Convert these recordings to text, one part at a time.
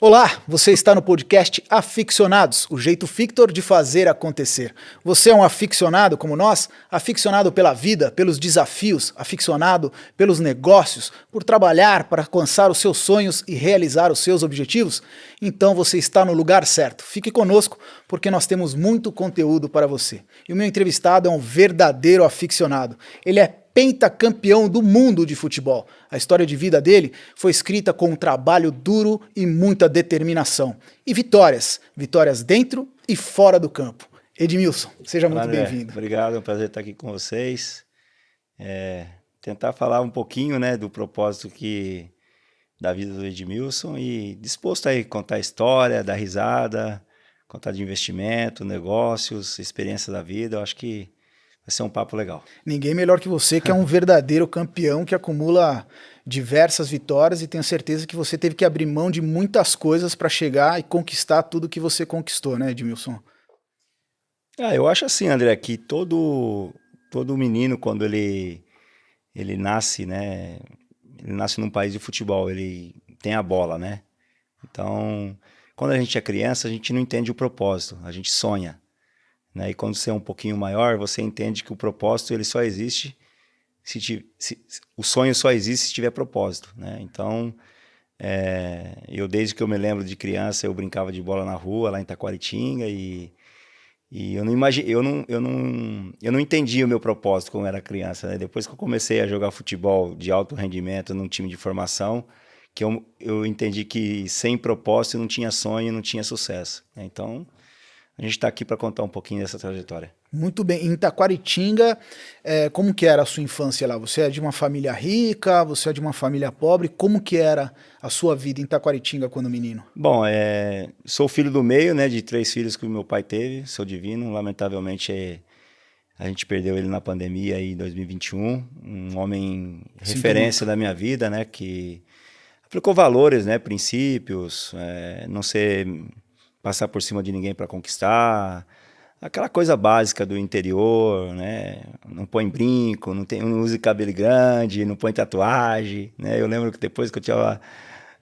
Olá, você está no podcast Aficionados, o jeito Victor de fazer acontecer. Você é um aficionado como nós? Aficionado pela vida, pelos desafios, aficionado pelos negócios, por trabalhar para alcançar os seus sonhos e realizar os seus objetivos? Então você está no lugar certo. Fique conosco porque nós temos muito conteúdo para você. E o meu entrevistado é um verdadeiro aficionado. Ele é pentacampeão do mundo de futebol. A história de vida dele foi escrita com um trabalho duro e muita determinação. E vitórias. Vitórias dentro e fora do campo. Edmilson, seja muito bem-vindo. Obrigado, é um prazer estar aqui com vocês. Tentar falar um pouquinho, né, do propósito da vida do Edmilson e disposto a contar a história, dar risada, contar de investimento, negócios, experiência da vida. Eu acho que vai ser um papo legal. Ninguém melhor que você, que é um verdadeiro campeão que acumula diversas vitórias, e tenho certeza que você teve que abrir mão de muitas coisas para chegar e conquistar tudo que você conquistou, né, Edmilson? Eu acho assim, André, que todo menino, quando ele nasce, né, ele nasce num país de futebol, ele tem a bola, né? Então, quando a gente é criança, a gente não entende o propósito, a gente sonha. Né? E quando você é um pouquinho maior, você entende que o propósito ele só existe o sonho só existe se tiver propósito, né? Então, eu desde que eu me lembro de criança, eu brincava de bola na rua, lá em Taquaritinga, e eu não entendia o meu propósito quando era criança, né? Depois que eu comecei a jogar futebol de alto rendimento num time de formação, que eu entendi que sem propósito não tinha sonho, não tinha sucesso, né? Então, a gente está aqui para contar um pouquinho dessa trajetória. Muito bem. Em Taquaritinga, como que era a sua infância lá? Você é de uma família rica? Você é de uma família pobre? Como que era a sua vida em Taquaritinga quando menino? Bom, sou filho do meio, né, de 3 filhos que o meu pai teve. Sou divino. Lamentavelmente, a gente perdeu ele na pandemia aí em 2021. Um homem referência da minha vida, né, que aplicou valores, né, princípios, não ser... passar por cima de ninguém para conquistar, aquela coisa básica do interior, né? Não põe brinco, não usa cabelo grande, não põe tatuagem, né? Eu lembro que depois que eu tinha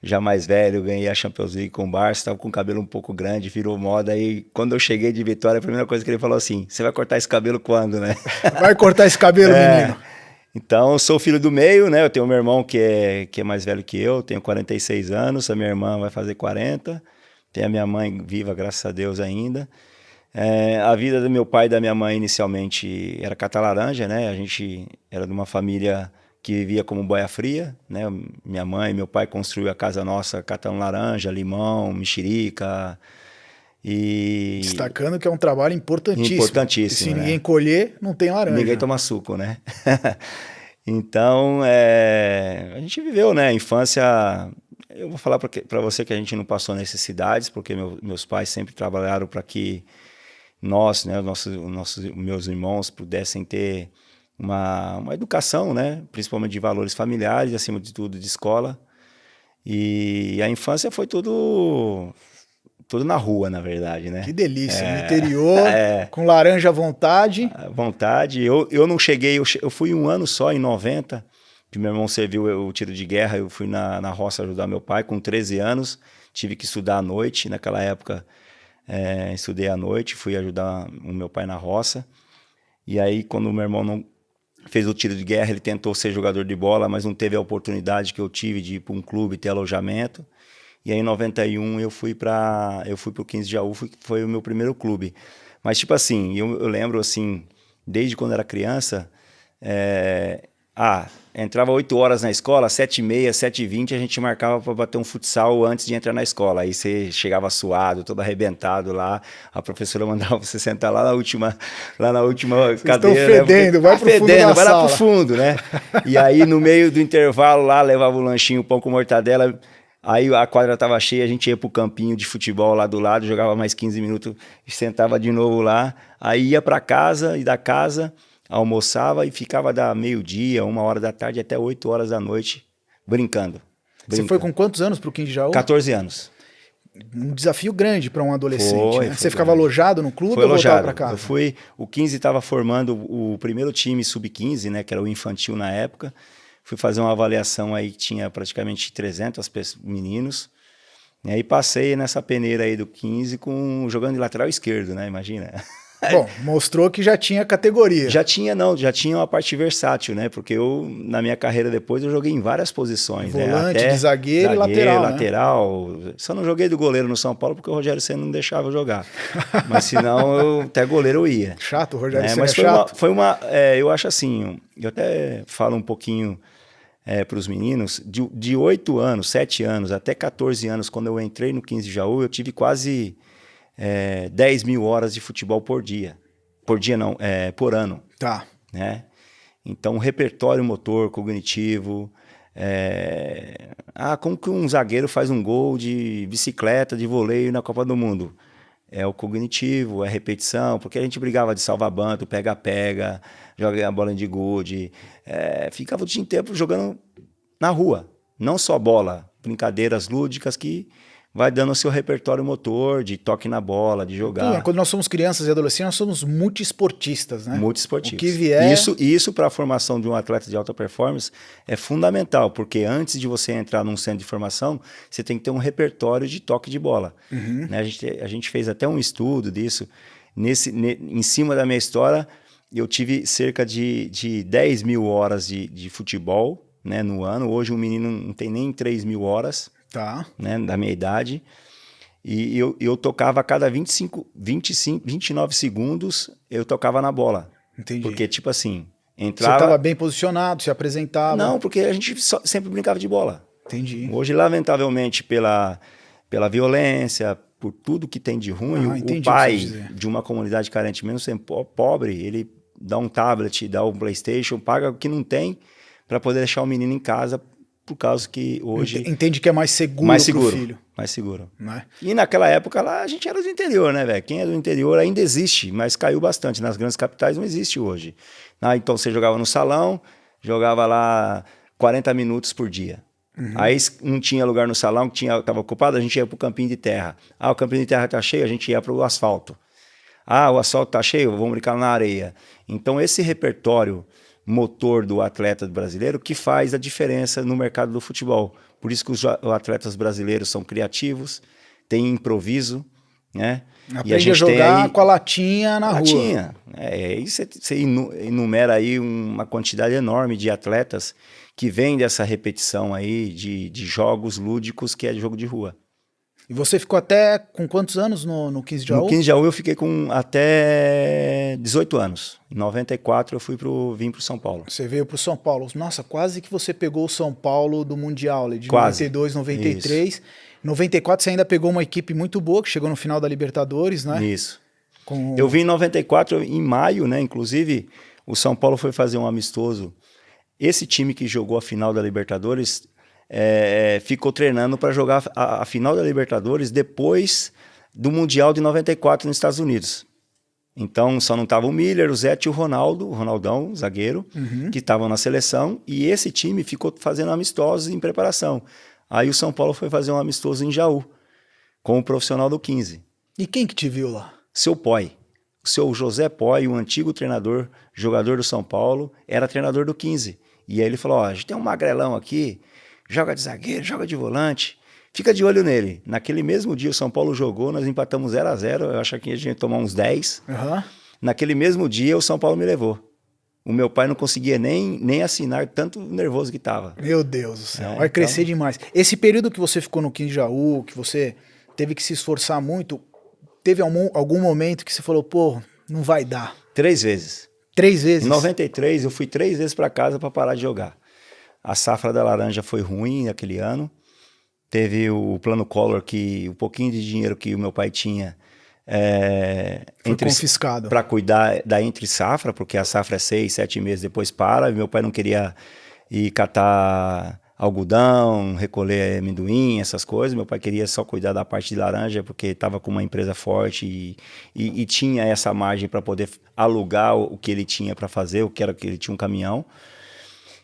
já mais velho, ganhei a Champions League com o Barça, estava com o cabelo um pouco grande, virou moda, e quando eu cheguei de Vitória, a primeira coisa que ele falou assim, você vai cortar esse cabelo quando, né? Vai cortar esse cabelo, menino? Então, sou filho do meio, né? Eu tenho um meu irmão que é mais velho que eu, tenho 46 anos, a minha irmã vai fazer 40. Tem a minha mãe viva, graças a Deus, ainda. A vida do meu pai e da minha mãe, inicialmente, era cata-laranja, né? A gente era de uma família que vivia como boia fria, né? Minha mãe e meu pai construíram a casa nossa catando laranja, limão, mexerica. Destacando que é um trabalho importantíssimo. Importantíssimo, e se ninguém colher, não tem laranja. Ninguém toma suco, né? Então, a gente viveu, né? A infância... Eu vou falar para você que a gente não passou necessidades, porque meus pais sempre trabalharam para que nós, né, meus irmãos, pudessem ter uma educação, né, principalmente de valores familiares, acima de tudo de escola. E a infância foi tudo na rua, na verdade, né? Que delícia, no interior, com laranja à vontade. À vontade. Eu não cheguei, eu fui um ano só, em 90, que meu irmão serviu o tiro de guerra. Eu fui na roça ajudar meu pai com 13 anos, tive que estudar à noite, naquela época estudei à noite, fui ajudar o meu pai na roça, e aí quando o meu irmão não fez o tiro de guerra, ele tentou ser jogador de bola, mas não teve a oportunidade que eu tive de ir para um clube, ter alojamento, e aí em 91 eu fui para o 15 de Jaú, foi o meu primeiro clube. Mas tipo assim, eu lembro assim, desde quando era criança, entrava 8 horas na escola, 7h30, 7h20, a gente marcava para bater um futsal antes de entrar na escola. Aí você chegava suado, todo arrebentado lá, a professora mandava você sentar lá na última cadeira. Estão fedendo, né? vai pro fundo da vai sala. lá pro fundo, né? E aí no meio do intervalo lá, levava o lanchinho, o pão com mortadela. Aí a quadra estava cheia, a gente ia pro campinho de futebol lá do lado, jogava mais 15 minutos e sentava de novo lá. Aí ia para casa, e da casa almoçava e ficava da meio-dia, 1h da tarde até 8 horas da noite brincando. Você foi com quantos anos pro 15 de Jaú? 14 anos. Um desafio grande para um adolescente, né? Você ficava grande. Alojado no clube ou voltava para casa? O 15 estava formando o primeiro time sub-15, né, que era o infantil na época. Fui fazer uma avaliação aí que tinha praticamente 300 meninos. E aí passei nessa peneira aí do 15 jogando de lateral esquerdo, né? Imagina. Bom, mostrou que já tinha categoria. Já tinha uma parte versátil, né? Porque na minha carreira depois, eu joguei em várias posições. Volante, né? Até de zagueiro e lateral, lateral. Né? Só não joguei do goleiro no São Paulo porque o Rogério Ceni não deixava eu jogar. Mas senão, até goleiro eu ia. Chato, o Rogério Ceni mas chato. eu acho assim, eu até falo um pouquinho para os meninos, de 8 anos, 7 anos até 14 anos, quando eu entrei no 15 de Jaú, eu tive quase 10 mil horas de futebol por dia. Por dia não, por ano. Tá. Né? Então, repertório motor, cognitivo. Como que um zagueiro faz um gol de bicicleta, de voleio na Copa do Mundo? É o cognitivo, é a repetição, porque a gente brigava de salva-banco, pega-pega, joga a bola de gude, ficava o dia inteiro jogando na rua. Não só bola, brincadeiras lúdicas que vai dando o seu repertório motor, de toque na bola, de jogar. Quando nós somos crianças e adolescentes, nós somos multiesportistas, né? Multiesportistas. O que vier... Isso para a formação de um atleta de alta performance é fundamental, porque antes de você entrar num centro de formação, você tem que ter um repertório de toque de bola. Uhum. Né? A gente fez até um estudo disso. Em cima da minha história, eu tive cerca de 10 mil horas de futebol, né, no ano. Hoje um menino não tem nem 3 mil horas. Tá. Né, da minha idade, e eu tocava a cada 29 segundos, eu tocava na bola. Entendi. Porque, tipo assim, entrava... Você estava bem posicionado, se apresentava? Não, porque a gente sempre brincava de bola. Entendi. Hoje, lamentavelmente, pela violência, por tudo que tem de ruim, o pai de uma comunidade carente, mesmo sendo pobre, ele dá um tablet, dá um PlayStation, paga o que não tem para poder deixar o menino em casa, por causa que hoje... Entende que é mais seguro pro filho. Mais seguro. Né? E naquela época lá a gente era do interior, né, velho? Quem é do interior ainda existe, mas caiu bastante. Nas grandes capitais não existe hoje. Então você jogava no salão, jogava lá 40 minutos por dia. Uhum. Aí não tinha lugar no salão, estava ocupado, a gente ia pro campinho de terra. O campinho de terra tá cheio, a gente ia pro asfalto. O asfalto tá cheio, vamos brincar na areia. Então esse repertório motor do atleta brasileiro que faz a diferença no mercado do futebol. Por isso que os atletas brasileiros são criativos, têm improviso, né? Aprende a gente jogar com a latinha na rua. Aí você enumera aí uma quantidade enorme de atletas que vêm dessa repetição aí de jogos lúdicos que é de jogo de rua. E você ficou até com quantos anos no 15 de Jaú? No 15 de Jaú eu fiquei com até 18 anos. Em 94 eu vim para o São Paulo. Você veio para o São Paulo. Nossa, quase que você pegou o São Paulo do Mundial, de quase. 92, 93. Isso. Em 94 você ainda pegou uma equipe muito boa, que chegou no final da Libertadores, né? Isso. Eu vim em 94, em maio, né? Inclusive, o São Paulo foi fazer um amistoso. Esse time que jogou a final da Libertadores... ficou treinando para jogar a final da Libertadores depois do Mundial de 94 nos Estados Unidos. Então só não estava o Miller, o Zete e o Ronaldão, zagueiro, que estavam na seleção, e esse time ficou fazendo amistosos em preparação. Aí o São Paulo foi fazer um amistoso em Jaú, com o profissional do 15. E quem que te viu lá? Seu Poi. O seu José Poi, o antigo treinador, jogador do São Paulo, era treinador do 15. E aí ele falou, a gente tem um magrelão aqui, joga de zagueiro, joga de volante, fica de olho nele. Naquele mesmo dia o São Paulo jogou, nós empatamos 0-0, eu acho que a gente ia tomar uns 10. Uhum. Naquele mesmo dia o São Paulo me levou. O meu pai não conseguia nem assinar, tanto nervoso que estava. Meu Deus do céu, vai crescer demais. Esse período que você ficou no 15 de Jaú, que você teve que se esforçar muito, teve algum momento que você falou, pô, não vai dar? 3 vezes. 3 vezes? Em 93 eu fui 3 vezes para casa para parar de jogar. A safra da laranja foi ruim naquele ano. Teve o plano Collor, que o pouquinho de dinheiro que o meu pai tinha foi confiscado para cuidar da entre safra, porque a safra é 6, 7 meses depois para. E meu pai não queria ir catar algodão, recolher amendoim, essas coisas. Meu pai queria só cuidar da parte de laranja, porque estava com uma empresa forte e tinha essa margem para poder alugar o que ele tinha para fazer, o que era que ele tinha um caminhão.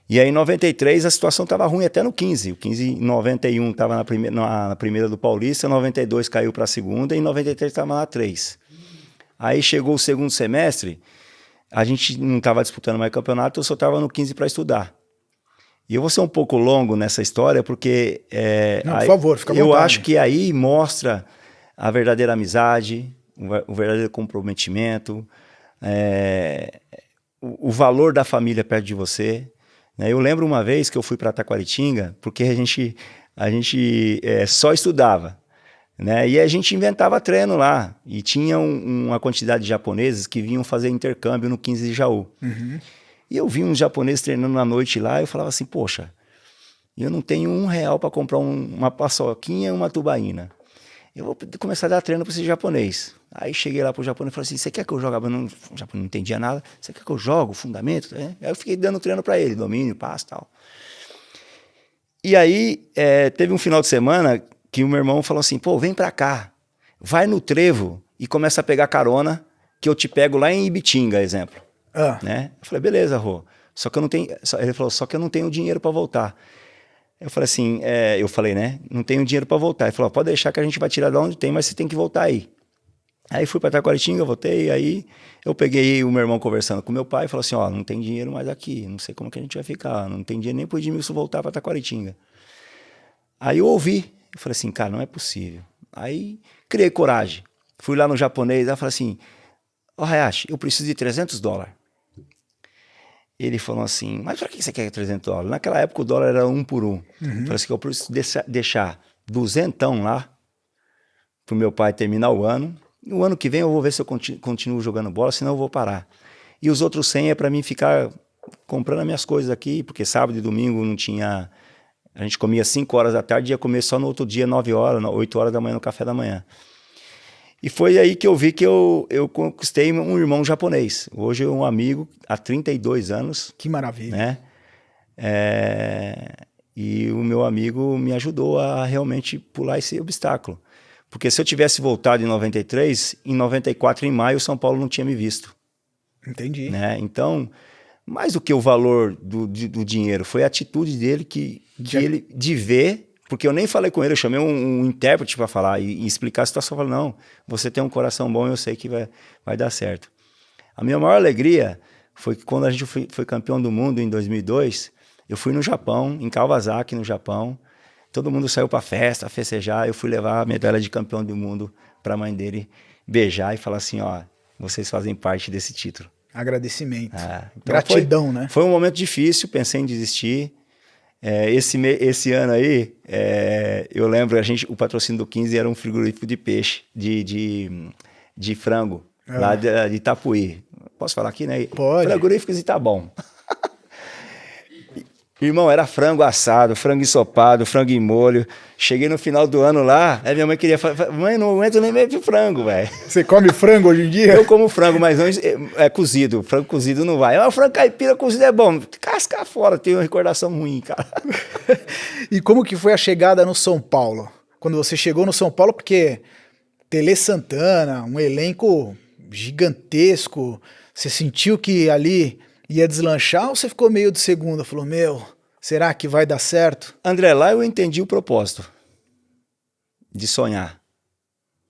E aí em 93 a situação estava ruim até no 15. O 15 em 91 estava na primeira do Paulista, 92 caiu para a segunda e em 93 estava na 3. Aí chegou o segundo semestre, a gente não estava disputando mais campeonato, eu só estava no 15 para estudar. E eu vou ser um pouco longo nessa história, porque Não, por favor, fica à eu vontade. acho que aí mostra a verdadeira amizade, o verdadeiro comprometimento, o valor da família perto de você. Né? Eu lembro uma vez que eu fui para Taquaritinga, porque a gente só estudava. Né? E a gente inventava treino lá. E tinha uma quantidade de japoneses que vinham fazer intercâmbio no 15 de Jaú. Uhum. E eu vi uns japoneses treinando na noite lá, e eu falava assim, poxa, eu não tenho R$1 para comprar uma paçoquinha e uma tubaína. Eu vou começar a dar treino para esse japonês. Aí cheguei lá pro japonês e falei assim, você quer que eu jogue? O japonês não entendia nada. Você quer que eu jogue fundamento? Aí eu fiquei dando treino para ele, domínio, passo e tal. E aí teve um final de semana que o meu irmão falou assim, pô, vem para cá, vai no trevo e começa a pegar carona, que eu te pego lá em Ibitinga, exemplo. Né? Eu falei, beleza, Rô. Só que eu não tenho. Ele falou, só que eu não tenho dinheiro para voltar. Eu falei assim, eu falei, né? Não tenho dinheiro para voltar. Ele falou, pode deixar que a gente vai tirar de onde tem, mas você tem que voltar aí. Aí fui para Taquaritinga, voltei, aí eu peguei o meu irmão conversando com meu pai e falou assim, ó, não tem dinheiro mais aqui, não sei como que a gente vai ficar, não tem dinheiro nem pro Edmilson voltar para Taquaritinga. Aí eu ouvi, eu falei assim, cara, não é possível. Aí criei coragem, fui lá no japonês, aí falei assim, ó, Hayashi, eu preciso de $300. Ele falou assim, mas para que você quer $300? Naquela época o dólar era 1 por 1. Uhum. Falei assim, que eu preciso deixar 200 lá pro meu pai terminar o ano. E o ano que vem eu vou ver se eu continuo jogando bola, senão eu vou parar. E os outros 100 é para mim ficar comprando as minhas coisas aqui, porque sábado e domingo não tinha... A gente comia 5 horas da tarde e ia comer só no outro dia, 9 horas, 8 horas da manhã, no café da manhã. E foi aí que eu vi que eu conquistei um irmão japonês. Hoje é um amigo há 32 anos. Que maravilha. Né? E o meu amigo me ajudou a realmente pular esse obstáculo. Porque se eu tivesse voltado em 93, em 94, em maio, o São Paulo não tinha me visto. Entendi. Né? Então, mais do que o valor do dinheiro, foi a atitude dele ele de ver... Porque eu nem falei com ele, eu chamei um intérprete para falar e explicar a situação. Eu falei, não, você tem um coração bom e eu sei que vai dar certo. A minha maior alegria foi que quando a gente foi campeão do mundo em 2002, eu fui no Japão, em Kawasaki, no Japão. Todo mundo saiu para festa, festejar. Eu fui levar a medalha de campeão do mundo para a mãe dele beijar e falar assim, ó, vocês fazem parte desse título. Agradecimento. Então gratidão, né? Foi um momento difícil, pensei em desistir. Esse ano aí, eu lembro, o patrocínio do 15 era um frigorífico de peixe, de frango, lá de Itapuí. Posso falar aqui, né? Pode. Frigoríficos e tá bom. Irmão, era frango assado, frango ensopado, frango em molho. Cheguei no final do ano lá, aí minha mãe queria falar, mãe, não aguento nem meio de frango, velho. Você come frango hoje em dia? Eu como frango, mas não é cozido. Frango cozido não vai. O frango caipira cozido é bom. Casca fora, tem uma recordação ruim, cara. E como que foi a chegada no São Paulo? Quando você chegou no São Paulo, porque Tele Santana, um elenco gigantesco, você sentiu que ali ia deslanchar ou você ficou meio de segunda? Falou, será que vai dar certo? André, lá eu entendi o propósito de sonhar.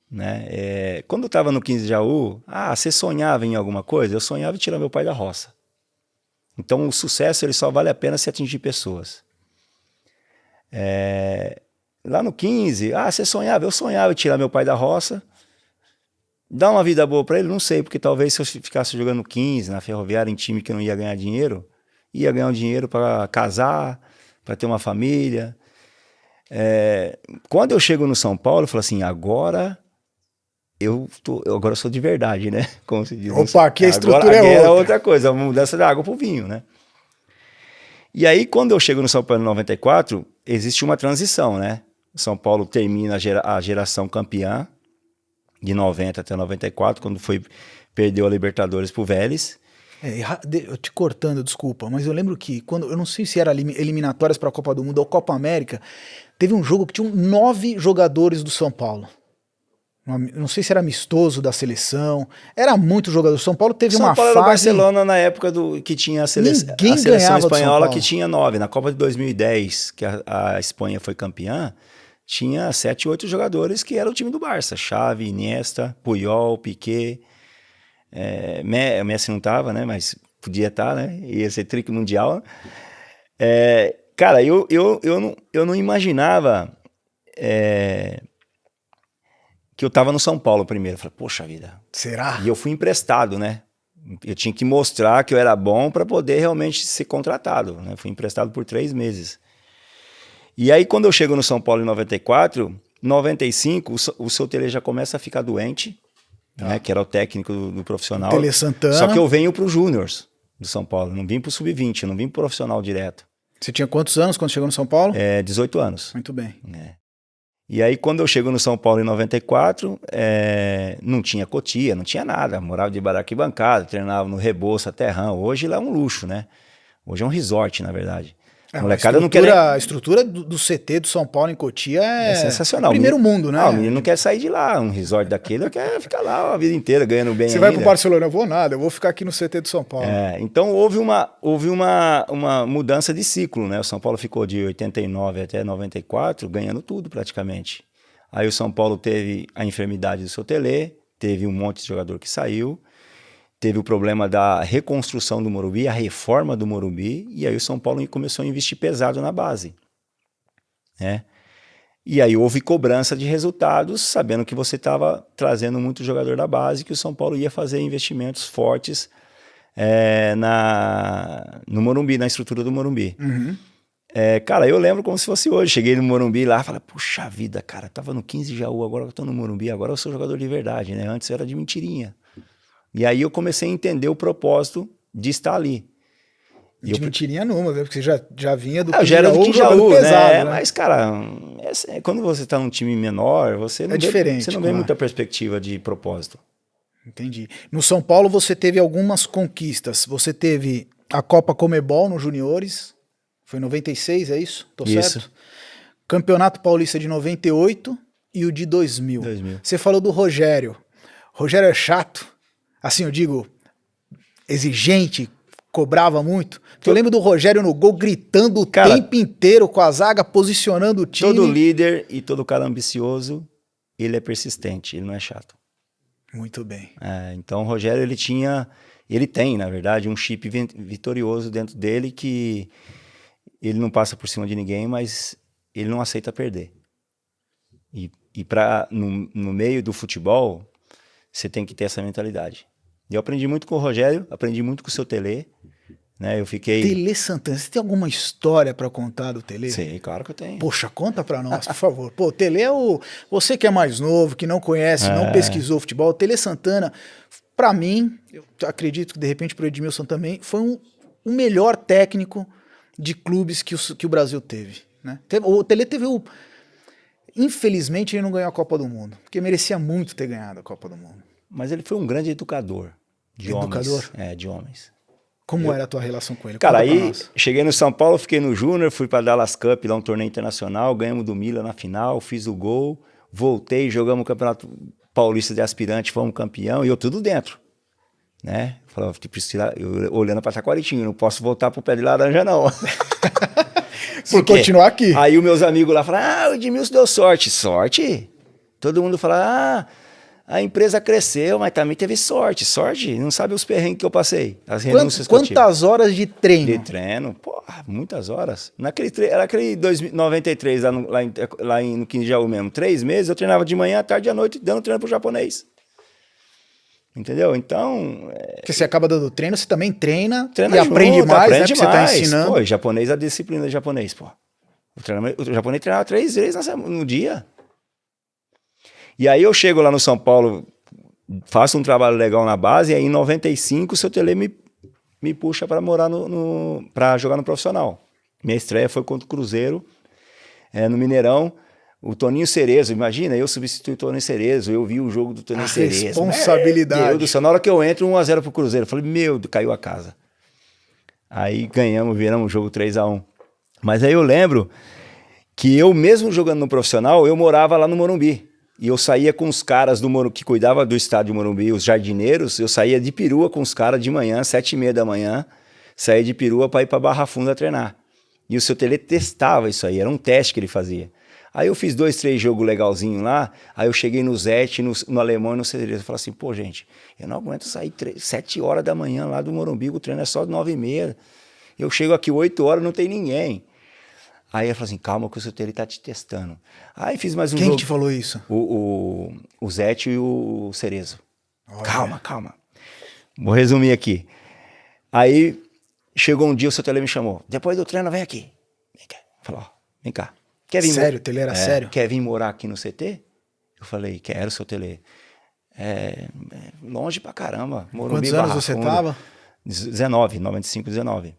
Né? Quando eu estava no 15 de Jaú, você sonhava em alguma coisa? Eu sonhava em tirar meu pai da roça. Então o sucesso ele só vale a pena se atingir pessoas. Lá no 15, você sonhava? Eu sonhava em tirar meu pai da roça, dar uma vida boa para ele, não sei, porque talvez se eu ficasse jogando no 15, na Ferroviária, em time que eu não ia ganhar dinheiro, ia ganhar um dinheiro para casar, para ter uma família. Quando eu chego no São Paulo, eu falo assim, agora eu sou de verdade, né? Como se diz. Opa, aqui a estrutura agora, é outra coisa, a mudança da água pro vinho, né? E aí, quando eu chego no São Paulo em 94, existe uma transição, né? São Paulo termina a geração campeã, de 90 até 94, quando perdeu a Libertadores pro Vélez. Eu te cortando, desculpa, mas eu lembro que eu não sei se era eliminatórias para a Copa do Mundo ou Copa América, teve um jogo que tinha 9 jogadores do São Paulo. Não sei se era amistoso da seleção, era muito jogador. São Paulo teve uma fase... São Paulo era Barcelona na época que tinha a seleção espanhola, que tinha 9. Na Copa de 2010, que a Espanha foi campeã, tinha 7, 8 jogadores que eram o time do Barça. Xavi, Iniesta, Puyol, Piqué. Messi não estava, né? Mas podia estar, né? Ia ser trique mundial. Cara, eu não imaginava que eu tava no São Paulo primeiro. Eu falei, poxa vida. Será? E eu fui emprestado, né? Eu tinha que mostrar que eu era bom para poder realmente ser contratado, né? Fui emprestado por 3 meses. E aí, quando eu chego no São Paulo em 94, 95, o seu Tele já começa a ficar doente, né? Que era o técnico do profissional. Tele Santana. Só que eu venho pro Júniors do São Paulo, não vim pro Sub-20, eu não vim pro profissional direto. Você tinha quantos anos quando chegou no São Paulo? 18 anos. Muito bem. E aí, quando eu chego no São Paulo em 94, não tinha cotia, não tinha nada. Morava de arquibancada, treinava no Rebouça, Terrão. Hoje lá é um luxo, né? Hoje é um resort, na verdade. Molecada não quer. A estrutura do CT do São Paulo em Cotia é sensacional. Primeiro mundo, né? O menino não quer sair de lá, um resort daquele, quer ficar lá a vida inteira ganhando bem. Você vai pro Barcelona, eu vou nada, eu vou ficar aqui no CT do São Paulo. Então houve uma mudança de ciclo, né? O São Paulo ficou de 89 até 94 ganhando tudo praticamente. Aí o São Paulo teve a enfermidade do seu Tele, teve um monte de jogador que saiu, teve o problema da reconstrução do Morumbi, a reforma do Morumbi, e aí o São Paulo começou a investir pesado na base, né? E aí houve cobrança de resultados, sabendo que você estava trazendo muito jogador da base, que o São Paulo ia fazer investimentos fortes no Morumbi, na estrutura do Morumbi. Uhum. Cara, eu lembro como se fosse hoje. Cheguei no Morumbi lá e falei, puxa vida, cara, tava no 15 Jaú, agora eu tô no Morumbi, agora eu sou jogador de verdade, né? Antes eu era de mentirinha. E aí eu comecei a entender o propósito de estar ali. De mentirinha numa, né? Porque você já vinha do já era do 15 Jaú, pesado, né? Mas, cara, quando você tá num time menor, você não vê muita perspectiva de propósito. Entendi. No São Paulo você teve algumas conquistas. Você teve a Copa Comebol nos juniores, foi em 96, é isso? Tô certo? Campeonato Paulista de 98 e o de 2000. Você falou do Rogério. Rogério é chato? Assim, eu digo, exigente, cobrava muito. Porque eu lembro do Rogério no gol gritando o tempo inteiro com a zaga, posicionando o time. Todo líder e todo cara ambicioso, ele é persistente, ele não é chato. Muito bem. Então o Rogério, ele tem, na verdade, um chip vitorioso dentro dele que ele não passa por cima de ninguém, mas ele não aceita perder. E no meio do futebol, você tem que ter essa mentalidade. E eu aprendi muito com o Rogério, aprendi muito com o seu Tele, né? Eu fiquei... Tele Santana, você tem alguma história para contar do Tele? Sim, claro que eu tenho. Poxa, conta para nós, por favor. Pô, o Tele é você que é mais novo, que não conhece, não pesquisou futebol, o Tele Santana, para mim, eu acredito que de repente pro Edmilson também, foi o melhor técnico de clubes que o Brasil teve, né? O Tele teve Infelizmente ele não ganhou a Copa do Mundo, porque merecia muito ter ganhado a Copa do Mundo. Mas ele foi um grande educador de homens. De homens. Como era a tua relação com ele? Cara, aí cheguei no São Paulo, fiquei no Júnior, fui para Dallas Cup, lá um torneio internacional, ganhamos do Milan na final, fiz o gol, voltei, jogamos o Campeonato Paulista de Aspirante, fomos campeão, e eu tudo dentro, né? Falava, eu olhando para Taquaritinho, não posso voltar pro pé de laranja não. Por continuar aqui. Aí os meus amigos lá falaram, o Edmilson deu sorte. Sorte? Todo mundo fala, a empresa cresceu, mas também teve sorte. Sorte? Não sabe os perrengues que eu passei. As renúncias que eu tive. Quantas horas de treino? De treino? Porra, muitas horas. Era aquele 93 lá no 15 Jaú mesmo. 3 meses, eu treinava de manhã, à tarde e à noite, dando treino pro japonês. Entendeu? Então... Porque você acaba dando treino, você também treina e junto, aprende mais, né? Porque você tá ensinando. Pô, japonês, a disciplina de japonês, pô. O japonês treinava 3 vezes no dia. E aí eu chego lá no São Paulo, faço um trabalho legal na base, e aí em 95 o seu Tele me puxa para morar para jogar no profissional. Minha estreia foi contra o Cruzeiro, no Mineirão. O Toninho Cerezo, imagina, eu substituí o Toninho Cerezo, eu vi o jogo do Toninho Cerezo. Responsabilidade. Meu Deus do céu, na hora que eu entro, 1-0 pro Cruzeiro. Eu falei, caiu a casa. Aí ganhamos, viramos o jogo 3-1. Mas aí eu lembro que eu mesmo jogando no profissional, eu morava lá no Morumbi. E eu saía com os caras que cuidavam do estádio Morumbi, os jardineiros, eu saía de perua com os caras de manhã, 7h30 da manhã, saía de perua para ir para Barra Funda treinar. E o seu Tele testava isso aí, era um teste que ele fazia. Aí eu fiz 2, 3 jogos legalzinhos lá, aí eu cheguei no Zete, no Alemão e no Cerezo, eu falei assim, pô gente, eu não aguento sair 7 horas da manhã lá do Morumbi, o treino é só 9h30, eu chego aqui 8 horas, não tem ninguém. Aí ele falou assim, calma que o seu ele tá te testando. Aí fiz mais um Quem jogo. que te falou isso? O Zete e o Cerezo. Olha. Calma. Vou resumir aqui. Aí chegou um dia, o seu Tele me chamou. Depois do treino, vem aqui. Vem cá. Falou, ó, vem cá. Quer vir Sério? O Tele era sério? Quer vir morar aqui no CT? Eu falei, quero, seu Tele. Longe pra caramba. Morumbi, Quantos anos Barra você Funda. tava? 19, 95, 19.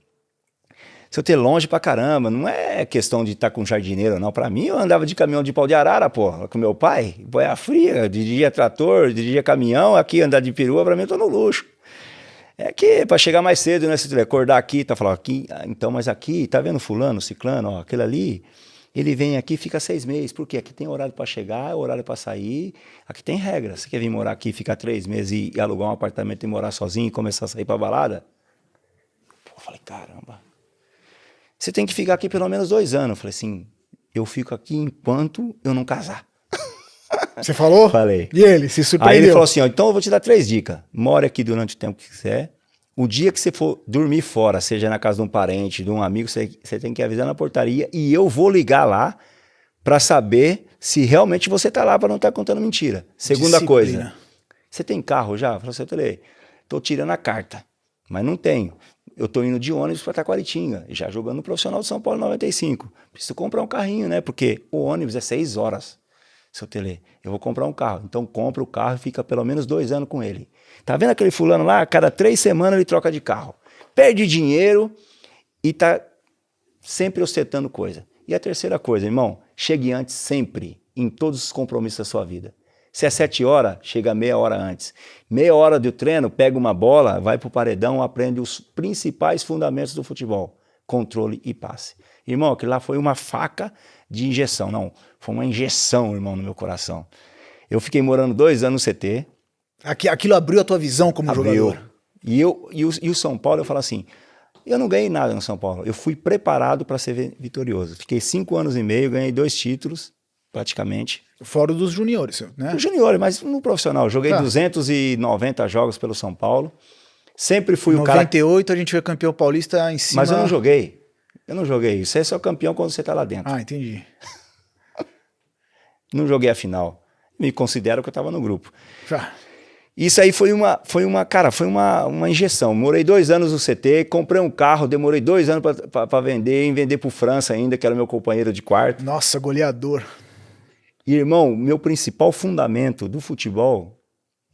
Se eu ter longe pra caramba, não é questão de estar com jardineiro, não. Pra mim, eu andava de caminhão de pau de arara, porra, com meu pai, boia fria, dirigia trator, dirigia caminhão, aqui andar de perua, pra mim eu tô no luxo. É que pra chegar mais cedo, né, se acordar aqui, tá falando aqui, então, mas aqui, tá vendo fulano, ciclano, ó, aquele ali, ele vem aqui, fica 6 meses, porque aqui tem horário pra chegar, horário pra sair, aqui tem regra. Você quer vir morar aqui, ficar 3 meses e alugar um apartamento e morar sozinho e começar a sair pra balada? Pô, eu falei, caramba. Você tem que ficar aqui pelo menos 2 anos. Eu falei assim, eu fico aqui enquanto eu não casar. Você falou? Falei. E ele se surpreendeu? Aí ele falou assim, ó, então eu vou te dar 3 dicas. More aqui durante o tempo que quiser. O dia que você for dormir fora, seja na casa de um parente, de um amigo, você tem que avisar na portaria e eu vou ligar lá para saber se realmente você tá lá para não estar contando mentira. Segunda coisa, você tem carro já? Eu falei assim, eu falei, tô tirando a carta, mas não tenho. Eu tô indo de ônibus para Taquaritinga, já jogando no profissional de São Paulo 95. Preciso comprar um carrinho, né? Porque o ônibus é 6 horas, seu Tele. Eu vou comprar um carro. Então compra o carro e fica pelo menos 2 anos com ele. Tá vendo aquele fulano lá? A cada 3 semanas ele troca de carro. Perde dinheiro e tá sempre ostentando coisa. E a terceira coisa, irmão, chegue antes sempre, em todos os compromissos da sua vida. Se é 7 horas, chega meia hora antes. Meia hora do treino, pega uma bola, vai pro paredão, aprende os principais fundamentos do futebol. Controle e passe. Irmão, aquilo lá foi uma faca de injeção. Não, foi uma injeção, irmão, no meu coração. Eu fiquei morando 2 anos no CT. Aquilo abriu a tua visão como jogador. E o São Paulo, eu falo assim, eu não ganhei nada no São Paulo. Eu fui preparado para ser vitorioso. Fiquei 5 anos e meio, ganhei 2 títulos, praticamente. Fora dos juniores, né? Os juniores, mas no profissional. Joguei 290 jogos pelo São Paulo. Sempre fui o cara... Em 98 a gente foi campeão paulista em cima... Mas eu não joguei. Você é só campeão quando você tá lá dentro. Ah, entendi. Não joguei a final. Me considero que eu tava no grupo. Já. Isso aí foi uma injeção. Morei 2 anos no CT, comprei um carro, demorei 2 anos para vender pro França ainda, que era meu companheiro de quarto. Nossa, goleador. E, irmão, meu principal fundamento do futebol,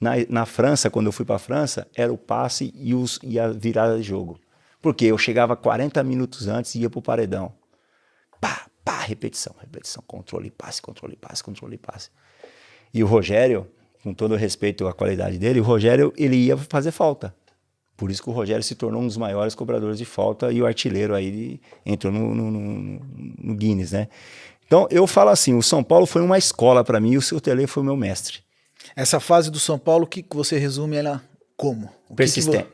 na França, quando eu fui para a França, era o passe e a virada de jogo. Porque eu chegava 40 minutos antes e ia pro paredão. Repetição, controle, passe. E o Rogério, com todo o respeito à qualidade dele, o Rogério, ele ia fazer falta. Por isso que o Rogério se tornou um dos maiores cobradores de falta e o artilheiro aí entrou no Guinness, né? Então, eu falo assim, o São Paulo foi uma escola para mim e o seu Tele foi o meu mestre. Essa fase do São Paulo, que você resume ela como?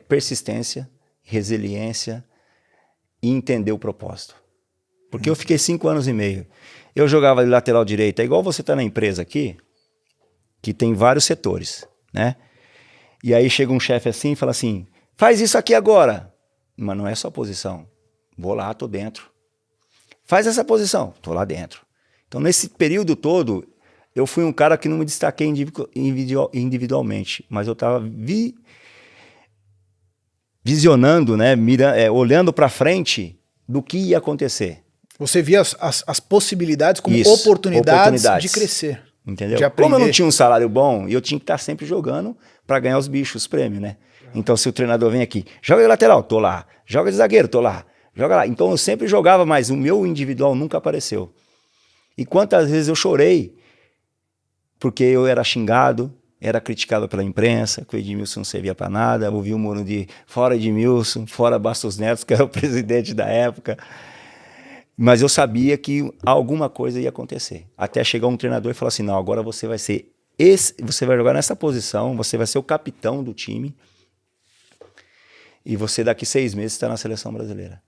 Persistência, resiliência e entender o propósito. Porque eu fiquei 5 anos e meio. Eu jogava de lateral direito, é igual você tá na empresa aqui, que tem vários setores, né? E aí chega um chefe assim e fala assim, faz isso aqui agora. Mas não é só posição. Vou lá, tô dentro. Faz essa posição, tô lá dentro. Então, nesse período todo, eu fui um cara que não me destaquei individualmente, mas eu estava visionando, né, olhando para frente do que ia acontecer. Você via as possibilidades como oportunidades de crescer. Entendeu? Como eu não tinha um salário bom, eu tinha que estar sempre jogando para ganhar os bichos, os prêmios, né? Então, se o treinador vem aqui, joga de lateral, tô lá. Joga de zagueiro, tô lá. Joga lá. Então, eu sempre jogava, mas o meu individual nunca apareceu. E quantas vezes eu chorei, porque eu era xingado, era criticado pela imprensa, que o Edmilson não servia para nada, ouvi o muro de fora Edmilson, fora Bastos Neto, que era o presidente da época. Mas eu sabia que alguma coisa ia acontecer. Até chegar um treinador e falar assim, não, agora você vai ser você vai jogar nessa posição, você vai ser o capitão do time, e você daqui 6 meses está na seleção brasileira.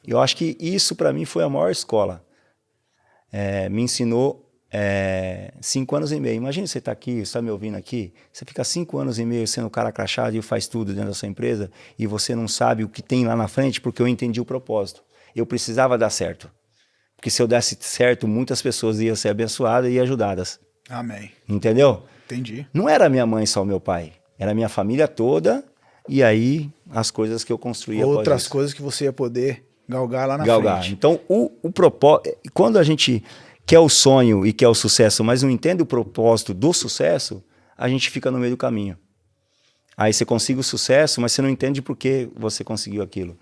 E eu acho que isso para mim foi a maior escola. Me ensinou 5 anos e meio. Imagina você tá aqui, você está me ouvindo aqui, você fica 5 anos e meio sendo um cara crachado e faz tudo dentro da sua empresa e você não sabe o que tem lá na frente porque eu entendi o propósito. Eu precisava dar certo. Porque se eu desse certo, muitas pessoas iam ser abençoadas e ajudadas. Amém. Entendeu? Entendi. Não era minha mãe só o meu pai. Era minha família toda. E aí, as coisas que eu construí após Outras isso. coisas que você ia poder galgar lá na Galgar. frente. Então, o propósito... Quando a gente quer o sonho e quer o sucesso, mas não entende o propósito do sucesso, a gente fica no meio do caminho. Aí você consegue o sucesso, mas você não entende por que você conseguiu aquilo.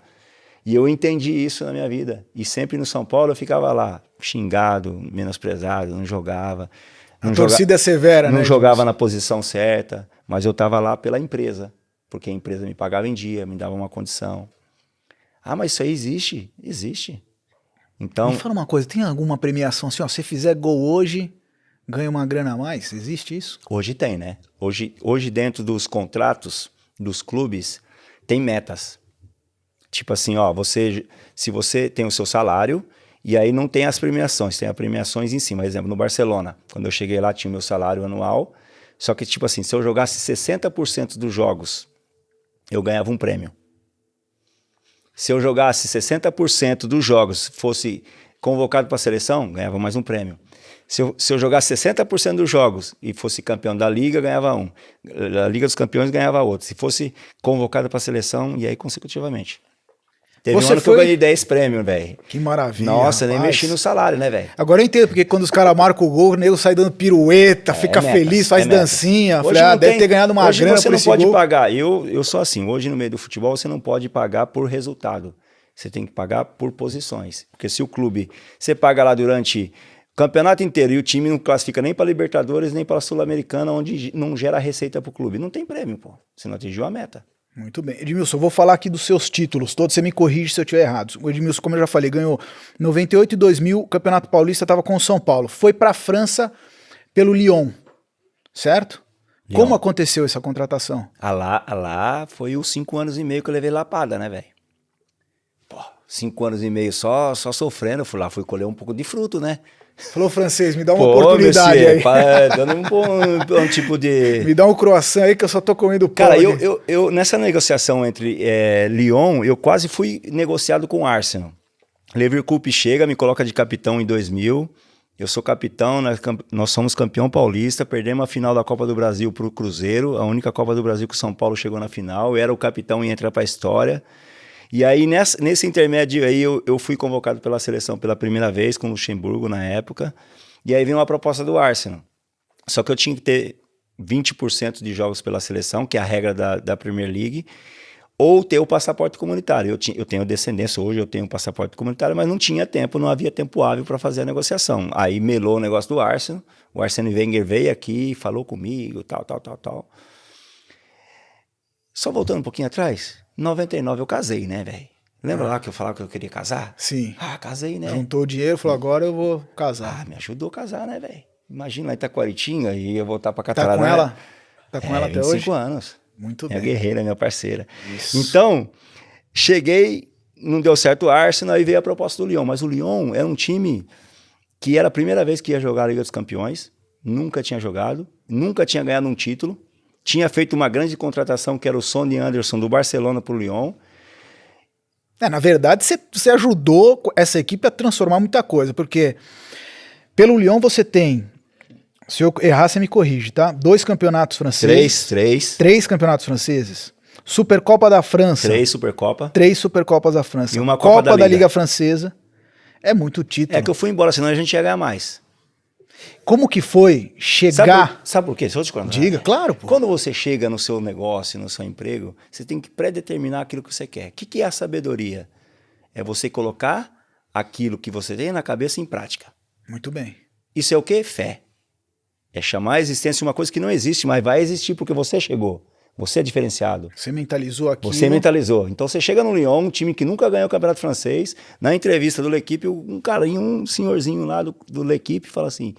E eu entendi isso na minha vida. E sempre no São Paulo eu ficava lá, xingado, menosprezado, não jogava. A torcida é severa, né? Não jogava na posição certa, mas eu estava lá pela empresa, porque a empresa me pagava em dia, me dava uma condição. Ah, mas isso aí existe? Existe. Então, Me fala uma coisa, tem alguma premiação assim, ó, se fizer gol hoje, ganha uma grana a mais? Existe isso? hoje tem, né? Hoje dentro dos contratos dos clubes, tem metas. Tipo assim, ó, se você tem o seu salário, e aí não tem as premiações, tem as premiações em cima. Por exemplo, no Barcelona, quando eu cheguei lá, tinha o meu salário anual, só que tipo assim, se eu jogasse 60% dos jogos, eu ganhava um prêmio. Se eu jogasse 60% dos jogos, fosse convocado para a seleção, ganhava mais um prêmio. Se eu jogasse 60% dos jogos e fosse campeão da Liga, ganhava um. Da Liga dos Campeões, ganhava outro. Se fosse convocado para a seleção, e aí consecutivamente. Teve um ano que eu ganhei 10 prêmios, velho. Que maravilha. Nossa, nem rapaz. mexi no salário, né, velho? Agora eu entendo, porque quando os caras marcam o gol, o nego sai dando pirueta, fica feliz, faz dancinha. Hoje Falei, deve ter ganhado uma hoje grana você por não esse pode gol. pagar. Eu sou assim, hoje no meio do futebol você não pode pagar por resultado. Você tem que pagar por posições. Porque se o clube, você paga lá durante o campeonato inteiro e o time não classifica nem para Libertadores, nem para Sul-Americana, onde não gera receita pro clube, não tem prêmio, pô. Você não atingiu a meta. Muito bem. Edmilson, eu vou falar aqui dos seus títulos todos, você me corrige se eu estiver errado. O Edmilson, como eu já falei, ganhou 98 e 2000, o Campeonato Paulista estava com o São Paulo. Foi para a França pelo Lyon, certo? Lyon. Como aconteceu essa contratação? Lá foi os 5 anos e meio que eu levei lapada, né, velho? 5 anos e meio só sofrendo, fui colher um pouco de fruto, né? Falou, francês, me dá uma oportunidade monsieur, aí. Dando um tipo de... Me dá um croissant aí que eu só tô comendo pão. Cara, eu nessa negociação entre Lyon, eu quase fui negociado com o Arsenal. Leverkusen chega, me coloca de capitão em 2000. Eu sou capitão, nós somos campeão paulista, perdemos a final da Copa do Brasil pro Cruzeiro, a única Copa do Brasil que o São Paulo chegou na final. Eu era o capitão e entra pra história. E aí, nesse intermédio aí, eu fui convocado pela seleção pela primeira vez, com o Luxemburgo na época. E aí veio uma proposta do Arsenal. Só que eu tinha que ter 20% de jogos pela seleção, que é a regra da Premier League, ou ter o passaporte comunitário. Eu tenho descendência, hoje eu tenho um passaporte comunitário, mas não tinha tempo, não havia tempo hábil para fazer a negociação. Aí melou o negócio do Arsenal, o Arsene Wenger veio aqui, falou comigo, tal. Só voltando um pouquinho atrás, em 99 eu casei, né, velho? Lembra lá que eu falava que eu queria casar? Sim. Ah, casei, né? Juntou o dinheiro, falou, agora eu vou casar. Ah, me ajudou a casar, né, velho? Imagina lá em Itaquaritinga e eu voltar pra Tá Catarina. com ela? Tá com ela até 25 hoje? anos. Muito Minha bem. guerreira, minha parceira. Isso. Então, cheguei, não deu certo o Arsenal, aí veio a proposta do Lyon. Mas o Lyon era um time que era a primeira vez que ia jogar a Liga dos Campeões, nunca tinha jogado, nunca tinha ganhado um título, tinha feito uma grande contratação que era o Sonny Anderson do Barcelona pro Lyon. Na verdade, você ajudou essa equipe a transformar muita coisa, porque pelo Lyon você tem, se eu errar você me corrige, tá? 2 campeonatos franceses. 3 campeonatos franceses. Supercopa da França. 3 Supercopa. 3 Supercopas da França. E uma Copa da da Liga. Liga Francesa. É muito título. É que eu fui embora, senão a gente ia ganhar mais. Como que foi chegar... Sabe por quê? Deixa eu te contar. Diga, claro, pô. Quando você chega no seu negócio, no seu emprego, você tem que predeterminar aquilo que você quer. O que é a sabedoria? É você colocar aquilo que você tem na cabeça em prática. Muito bem. Isso é o quê? Fé. É chamar a existência de uma coisa que não existe, mas vai existir porque você chegou. Você é diferenciado. Você mentalizou aquilo. Você mentalizou. Então você chega no Lyon, um time que nunca ganhou o Campeonato Francês, na entrevista do L'Equipe, um carinho, um senhorzinho lá do L'Equipe fala assim: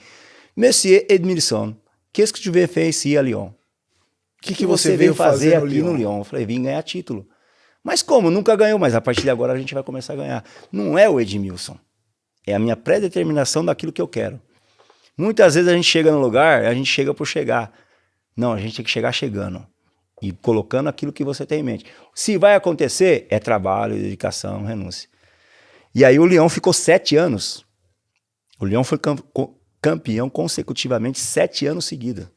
Monsieur Edmilson, qu'est-ce que tu veux faire ici à Lyon? O que você veio fazer aqui no Lyon? Eu falei, vim ganhar título. Mas como? Nunca ganhou, mas a partir de agora a gente vai começar a ganhar. Não é o Edmilson. É a minha pré-determinação daquilo que eu quero. Muitas vezes a gente chega no lugar, a gente chega por chegar. Não, a gente tem que chegar chegando. E colocando aquilo que você tem em mente. Se vai acontecer, é trabalho, dedicação, renúncia. E aí o Lyon ficou 7 anos O Lyon foi campeão consecutivamente 7 anos seguidos.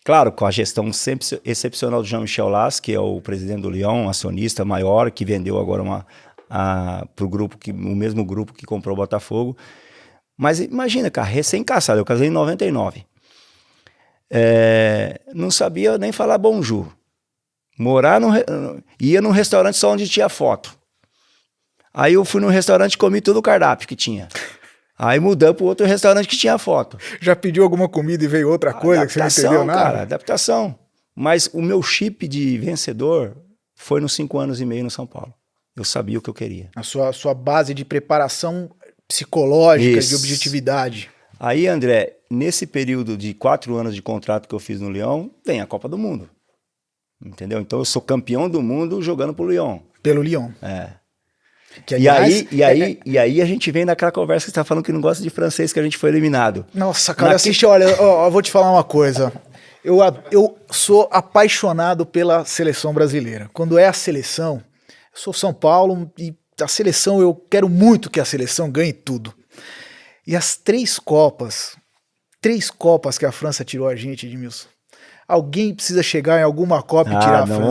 Claro, com a gestão sempre excepcional do Jean-Michel Aulas, que é o presidente do Lyon, acionista maior, que vendeu agora para o mesmo grupo que comprou o Botafogo. Mas imagina, cara, recém-casado, eu casei em 99. Não sabia nem falar bonjour. Ia num restaurante só onde tinha foto. Aí eu fui num restaurante e comi todo o cardápio que tinha. Aí mudamos para outro restaurante que tinha foto. Já pediu alguma comida e veio outra coisa que você não entendeu nada? Cara, adaptação. Mas o meu chip de vencedor foi nos 5 anos e meio no São Paulo. Eu sabia o que eu queria. A sua base de preparação psicológica, de objetividade. Aí, André, nesse período de 4 anos de contrato que eu fiz no Lyon, tem a Copa do Mundo. Entendeu? Então eu sou campeão do mundo jogando pro Lyon. Pelo Lyon. Que, aliás, e aí a gente vem naquela conversa que você tá falando que não gosta de francês, que a gente foi eliminado. Nossa, cara, assiste, olha, eu vou te falar uma coisa. Eu sou apaixonado pela seleção brasileira. Quando é a seleção, eu sou São Paulo e a seleção, eu quero muito que a seleção ganhe tudo. E as 3 Copas que a França tirou a gente, Edmilson. Alguém precisa chegar em alguma Copa e tirar a França. Não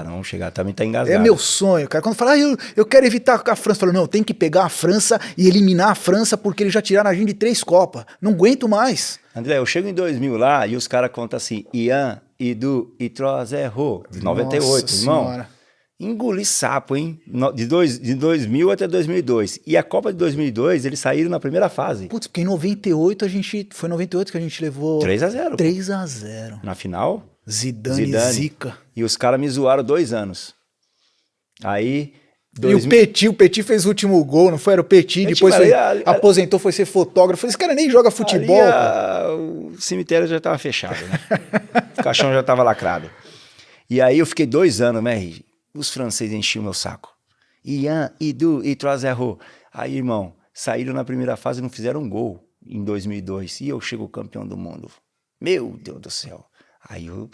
vamos chegar. Também tá engasgado. É meu sonho, cara. Quando fala, eu quero evitar a França, eu falo, não, tem que pegar a França e eliminar a França porque eles já tiraram a gente de 3 Copas. Não aguento mais. André, eu chego em 2000 lá e os caras contam assim, Ian, Idu, Itrozerro, de 98, irmão. Senhora. Engoli sapo, hein? De 2000 até 2002. E a Copa de 2002, eles saíram na primeira fase. Putz, porque em 98 foi 98 que a gente levou 3-0. 3-0. Na final? Zidane. Zica. E os caras me zoaram 2 anos. Aí... E o Petit fez o último gol, não foi? Era o Petit, depois aposentou, foi ser fotógrafo. Esse cara nem joga futebol. O cemitério já estava fechado, né? O caixão já estava lacrado. E aí eu fiquei 2 anos, né? Os franceses enchiam meu saco. Ian, Idu, Itrozerro. Aí, irmão, saíram na primeira fase e não fizeram um gol em 2002. E eu chego campeão do mundo. Meu Deus do céu. Aí eu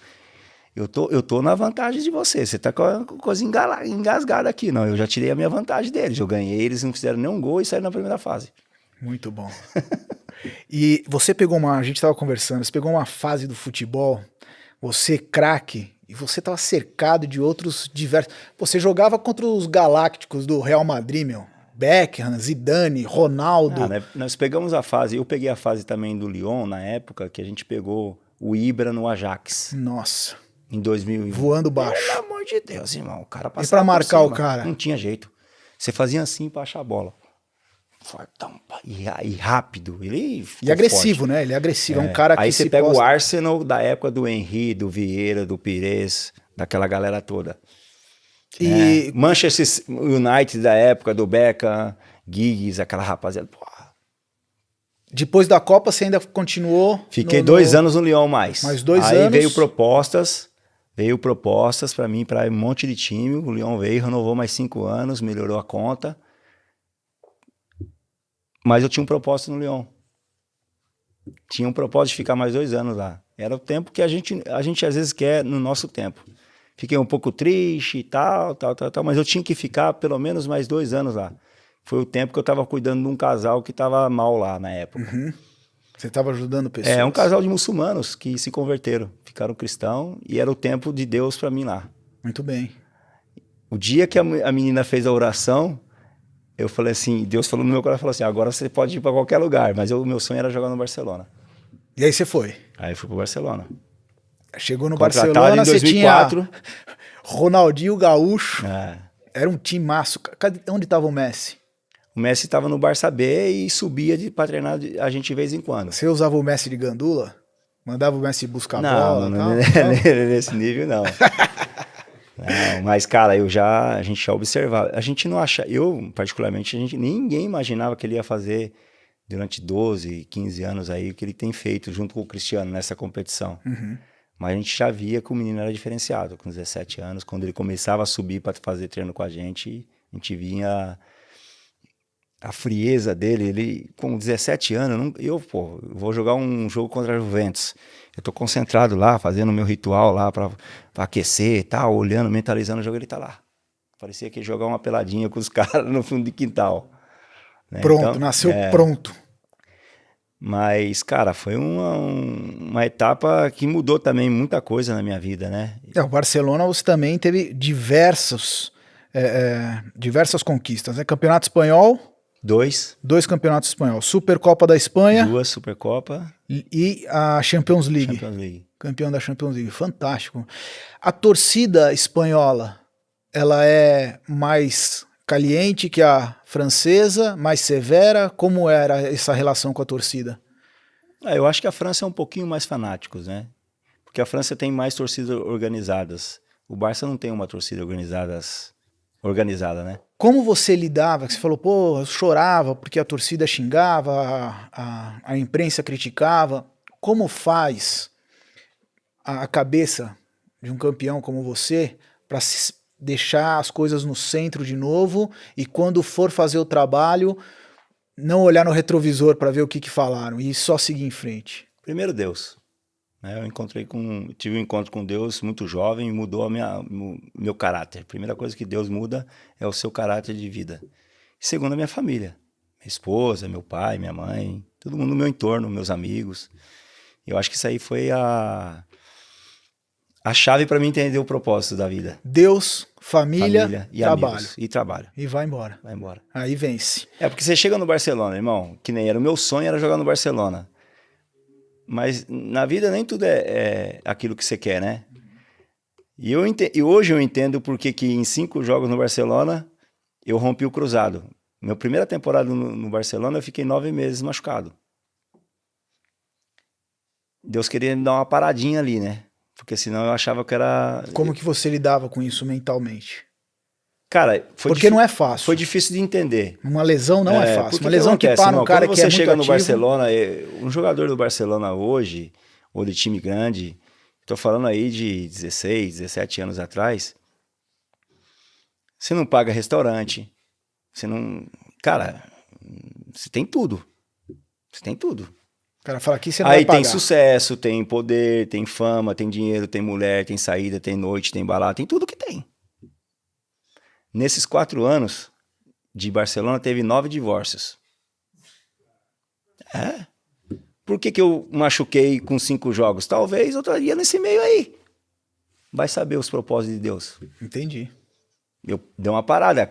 tô na vantagem de você. Você tá com a coisa engasgada aqui. Não, eu já tirei a minha vantagem deles. Eu ganhei, eles não fizeram nenhum gol e saíram na primeira fase. Muito bom. E você pegou a gente tava conversando, você pegou uma fase do futebol, você craque, e você tava cercado de outros diversos. Você jogava contra os galácticos do Real Madrid, meu. Beckham, Zidane, Ronaldo. Nós pegamos a fase, eu peguei a fase também do Lyon, na época que a gente pegou o Ibra no Ajax. Nossa. Em 2000. Voando baixo. Pelo amor de Deus, irmão. O cara passava. E pra marcar o cara? Não tinha jeito. Você fazia assim pra achar a bola. Fortão, e rápido. Ele e agressivo, forte, né? Ele é agressivo. É um cara que aí você pega o Arsenal da época do Henry, do Vieira, do Pires, daquela galera toda. E Manchester United da época do Beckham, Giggs, aquela rapaziada. Porra. Depois da Copa você ainda continuou? Fiquei 2 anos no Lyon mais. Mais 2 anos. Aí veio propostas para mim, para um monte de time. O Lyon veio, renovou mais 5 anos, melhorou a conta. Mas eu tinha um propósito no Lyon. Tinha um propósito de ficar mais 2 anos lá. Era o tempo que a gente às vezes quer no nosso tempo. Fiquei um pouco triste e tal, mas eu tinha que ficar pelo menos mais 2 anos lá. Foi o tempo que eu estava cuidando de um casal que estava mal lá na época. Uhum. Você estava ajudando pessoas? Um casal de muçulmanos que se converteram, ficaram cristãos, e era o tempo de Deus para mim lá. Muito bem. O dia que a menina fez a oração, eu falei assim, Deus falou no meu coração, falou assim, agora você pode ir para qualquer lugar, mas o meu sonho era jogar no Barcelona. E aí você foi? Aí eu fui pro Barcelona. Chegou no Barcelona, em 2004. Você tinha Ronaldinho Gaúcho. Era um timaço. Onde estava o Messi? O Messi estava no Barça B e subia para treinar a gente de vez em quando. Você usava o Messi de gandula? Mandava o Messi buscar bola? Não, nesse nível não. Não, mas, cara, a gente já observava. A gente não acha, eu particularmente, ninguém imaginava que ele ia fazer durante 12, 15 anos aí o que ele tem feito junto com o Cristiano nessa competição. Uhum. Mas a gente já via que o menino era diferenciado com 17 anos. Quando ele começava a subir para fazer treino com a gente via a frieza dele. Ele, com 17 anos, eu vou jogar um jogo contra a Juventus. Eu tô concentrado lá, fazendo o meu ritual lá para aquecer e tal, olhando, mentalizando o jogo, ele tá lá. Parecia que ia jogar uma peladinha com os caras no fundo de quintal. né? Pronto, Então, nasceu pronto. mas, cara, foi uma etapa que mudou também muita coisa na minha vida, né? O Barcelona você também teve diversas conquistas, né? Campeonato Espanhol, 2 campeonatos espanhol, Supercopa da Espanha 2 Supercopa, e a Champions League. Champions League. Campeão da Champions League, fantástico. A torcida espanhola, ela é mais caliente que a francesa, mais severa? Como era essa relação com a torcida? Eu acho que a França é um pouquinho mais fanáticos, né? Porque a França tem mais torcidas organizadas. O Barça não tem uma torcida organizada, né? Como você lidava? Você falou, pô, eu chorava porque a torcida xingava, a imprensa criticava. Como faz a cabeça de um campeão como você para deixar as coisas no centro de novo e quando for fazer o trabalho, não olhar no retrovisor para ver o que falaram e só seguir em frente? Primeiro Deus, né? Tive um encontro com Deus muito jovem e mudou meu caráter. Primeira coisa que Deus muda é o seu caráter de vida. E segundo, a minha família, minha esposa, meu pai, minha mãe, todo mundo no meu entorno, meus amigos. Eu acho que isso aí foi a chave para mim entender o propósito da vida. Deus, família e trabalho. Amigos, e trabalho. E vai embora. Vai embora. Aí vence. Porque você chega no Barcelona, irmão, que nem era o meu sonho, era jogar no Barcelona. Mas na vida nem tudo é aquilo que você quer, né? E hoje eu entendo porque que em 5 jogos no Barcelona eu rompi o cruzado. Minha primeira temporada no Barcelona eu fiquei 9 meses machucado. Deus queria me dar uma paradinha ali, né? Porque senão eu achava que era... Como que você lidava com isso mentalmente? Cara, porque não é fácil. Foi difícil de entender. Uma lesão não é fácil. Uma lesão que acontece, para um cara que é muito ativo... Quando você chega no Barcelona, um jogador do Barcelona hoje, ou de time grande, tô falando aí de 16, 17 anos atrás, você não paga restaurante, você não... Cara, você tem tudo. Você tem tudo. O cara fala aqui, você não vai pagar. Aí tem sucesso, tem poder, tem fama, tem dinheiro, tem mulher, tem saída, tem noite, tem balada, tem tudo que tem. Nesses 4 anos de Barcelona, teve 9 divórcios. Por que eu machuquei com 5 jogos? Talvez eu estaria nesse meio aí. Vai saber os propósitos de Deus. Entendi. Eu dei uma parada.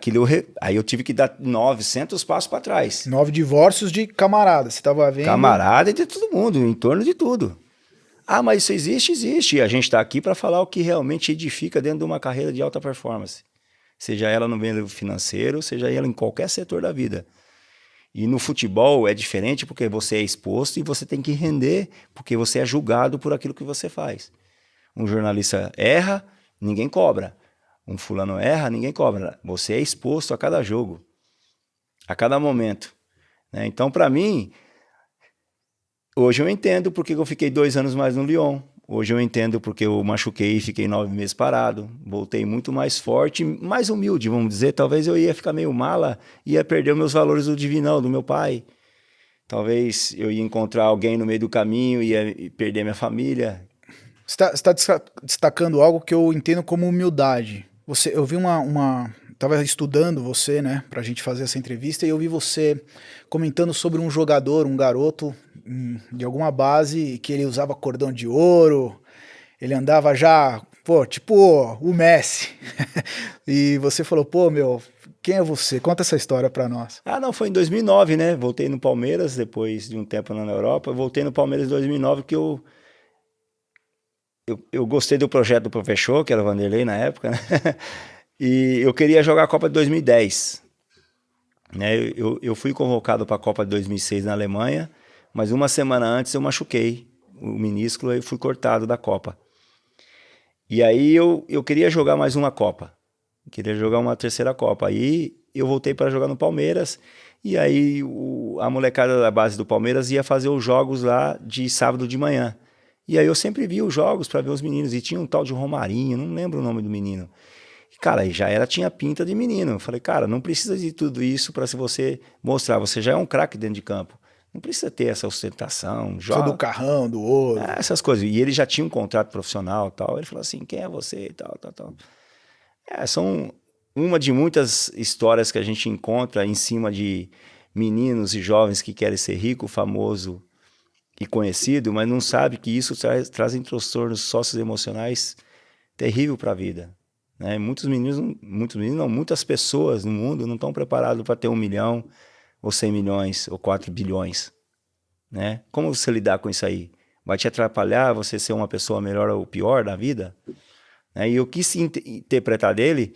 Aí eu tive que dar 900 passos para trás. 9 divórcios de camarada. Você estava vendo? Camarada de todo mundo, em torno de tudo. Mas isso existe? Existe. E a gente está aqui para falar o que realmente edifica dentro de uma carreira de alta performance. Seja ela no meio financeiro, seja ela em qualquer setor da vida. E no futebol é diferente porque você é exposto e você tem que render porque você é julgado por aquilo que você faz. Um jornalista erra, ninguém cobra. Um fulano erra, ninguém cobra. Você é exposto a cada jogo, a cada momento, né? Então, para mim, hoje eu entendo porque eu fiquei 2 anos mais no Lyon. Hoje eu entendo porque eu machuquei e fiquei 9 meses parado. Voltei muito mais forte, mais humilde, vamos dizer. Talvez eu ia ficar meio mala, ia perder os meus valores do divinão, do meu pai. Talvez eu ia encontrar alguém no meio do caminho e ia perder minha família. Você está destacando algo que eu entendo como humildade. Eu vi estava estudando você, né, pra gente fazer essa entrevista, e eu vi você comentando sobre um jogador, um garoto de alguma base, que ele usava cordão de ouro, ele andava já, tipo o Messi. E você falou, quem é você? Conta essa história pra nós. Não, foi em 2009, né? Voltei no Palmeiras, depois de um tempo lá na Europa. Eu voltei no Palmeiras em 2009 porque eu gostei do projeto do professor, que era o Vanderlei na época, né? E eu queria jogar a Copa de 2010. Né? Eu fui convocado para a Copa de 2006 na Alemanha, mas uma semana antes eu machuquei o menisco e fui cortado da Copa. E aí eu queria jogar mais uma Copa. Queria jogar uma 3ª Copa. Aí eu voltei para jogar no Palmeiras. E aí a molecada da base do Palmeiras ia fazer os jogos lá de sábado de manhã. E aí eu sempre via os jogos para ver os meninos. E tinha um tal de Romarinho, não lembro o nome do menino. E, cara, tinha pinta de menino. Eu falei, cara, não precisa de tudo isso para você mostrar. Você já é um craque dentro de campo. Não precisa ter essa ostentação. Só do carrão, do ouro. Essas coisas. E ele já tinha um contrato profissional e tal. Ele falou assim, quem é você e tal. São uma de muitas histórias que a gente encontra em cima de meninos e jovens que querem ser rico, famoso e conhecido, mas não sabe que isso trazem transtornos socioemocionais terríveis para a vida. Né? Muitas pessoas no mundo não estão preparadas para ter 1 milhão, ou 100 milhões, ou 4 bilhões. Né? Como você lidar com isso aí? Vai te atrapalhar você ser uma pessoa melhor ou pior da vida? Né? E eu quis interpretar dele